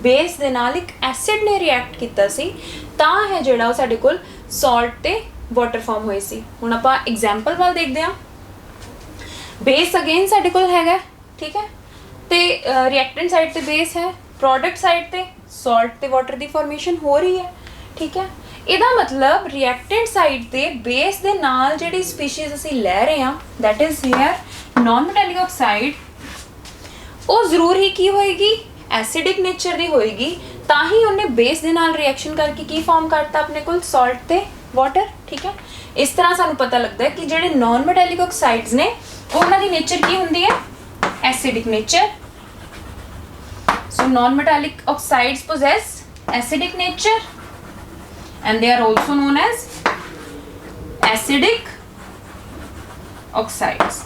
ਬੇਸ ਦੇ ਨਾਲ ਇੱਕ ਐਸਿਡ ਨੇ ਰਿਐਕਟ ਕੀਤਾ ਸੀ ਤਾਂ ਹੈ ਜਿਹੜਾ ਉਹ ਸਾਡੇ ਕੋਲ ਸਾਲਟ ਤੇ ਵਾਟਰ ਫਾਰਮ ਹੋਏ ਸੀ। ਹੁਣ ਆਪਾਂ ਐਗਜ਼ਾਮਪਲ ਵੱਲ ਦੇਖਦੇ ਹਾਂ। ਬੇਸ ਅਗੇਨ ਸਾਡੇ ਕੋਲ ਹੈਗਾ, ਠੀਕ ਹੈ, ਤੇ ਰਿਐਕਟੈਂਟ ਸਾਈਡ ਤੇ ਬੇਸ ਹੈ, ਪ੍ਰੋਡਕਟ ਸਾਈਡ ਤੇ ਸਾਲਟ ਤੇ ਵਾਟਰ ਦੀ ਫਾਰਮੇਸ਼ਨ ਹੋ ਰਹੀ ਹੈ। ਠੀਕ ਹੈ, ਇਹਦਾ ਮਤਲਬ ਰਿਐਕਟੈਂਟ ਸਾਈਡ ਤੇ ਬੇਸ ਦੇ ਨਾਲ ਜਿਹੜੀ ਸਪੀਸ਼ੀਜ਼ ਅਸੀਂ ਲੈ ਰਹੇ ਹਾਂ that is here non metallic oxide, ਉਹ ਜ਼ਰੂਰ ਹੀ ਕੀ ਹੋਏਗੀ, ਐਸਿਡਿਕ ਨੇਚਰ ਦੀ ਹੋਏਗੀ। ਤਾਂ ਹੀ ਉਹਨੇ ਬੇਸ ਦੇ ਨਾਲ ਰਿਐਕਸ਼ਨ ਕਰਕੇ ਕੀ ਫਾਰਮ ਕਰਤਾ ਆਪਣੇ ਕੋਲ, ਸਾਲਟ ਤੇ ਵਾਟਰ। ਠੀਕ ਹੈ, ਇਸ ਤਰ੍ਹਾਂ ਸਾਨੂੰ ਪਤਾ ਲੱਗਦਾ ਹੈ ਕਿ ਜਿਹੜੇ ਨਾਨ ਮੈਟੈਲਿਕ ਆਕਸਾਈਡਸ ਨੇ ਉਹਨਾਂ ਦੀ ਨੇਚਰ ਕੀ ਹੁੰਦੀ ਹੈ, acidic nature. So non metallic oxides possess acidic nature and they are also known as acidic oxides.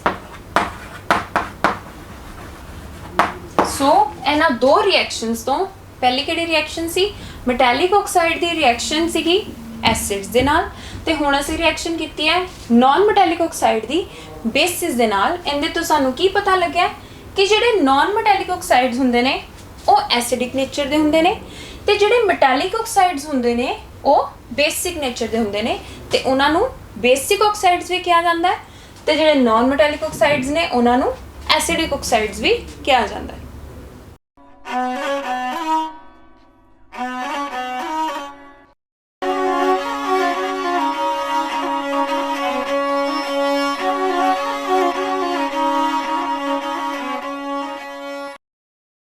ਸੋ ਇਹਨਾਂ ਦੋ ਰਿਐਕਸ਼ਨਸ ਤੋਂ ਪਹਿਲੀ ਕਿਹੜੀ ਰਿਐਕਸ਼ਨ ਸੀ, ਮੈਟੈਲਿਕ ਆਕਸਾਈਡ ਦੀ ਰਿਐਕਸ਼ਨ ਸੀਗੀ ਐਸਿਡਸ ਦੇ ਨਾਲ, ਤੇ ਹੁਣ ਅਸੀਂ ਰਿਐਕਸ਼ਨ ਕੀਤੀ ਹੈ ਨਾਨ ਮੈਟੈਲਿਕ ਆਕਸਾਈਡ ਦੀ ਬੇਸਿਸ ਦੇ ਨਾਲ। ਇਹਦੇ ਤੋਂ ਸਾਨੂੰ ਕੀ ਪਤਾ ਲੱਗਿਆ ਕਿ ਜਿਹੜੇ ਨਾਨ ਮੈਟੈਲਿਕ ਆਕਸਾਈਡਸ ਹੁੰਦੇ ਨੇ ਉਹ ਐਸਿਡਿਕ ਨੇਚਰ ਦੇ ਹੁੰਦੇ ਨੇ, ਤੇ ਜਿਹੜੇ ਮੈਟੈਲਿਕ ਆਕਸਾਈਡਸ ਹੁੰਦੇ ਨੇ ਉਹ ਬੇਸਿਕ ਨੇਚਰ ਦੇ ਹੁੰਦੇ ਨੇ, ਤੇ ਉਹਨਾਂ ਨੂੰ ਬੇਸਿਕ ਆਕਸਾਈਡਸ ਵੀ ਕਿਹਾ ਜਾਂਦਾ ਹੈ, ਤੇ ਜਿਹੜੇ ਨਾਨ ਮੈਟੈਲਿਕ ਆਕਸਾਈਡਸ ਨੇ ਉਹਨਾਂ ਨੂੰ ਐਸਿਡਿਕ ਆਕਸਾਈਡਸ ਵੀ ਕਿਹਾ ਜਾਂਦਾ ਹੈ।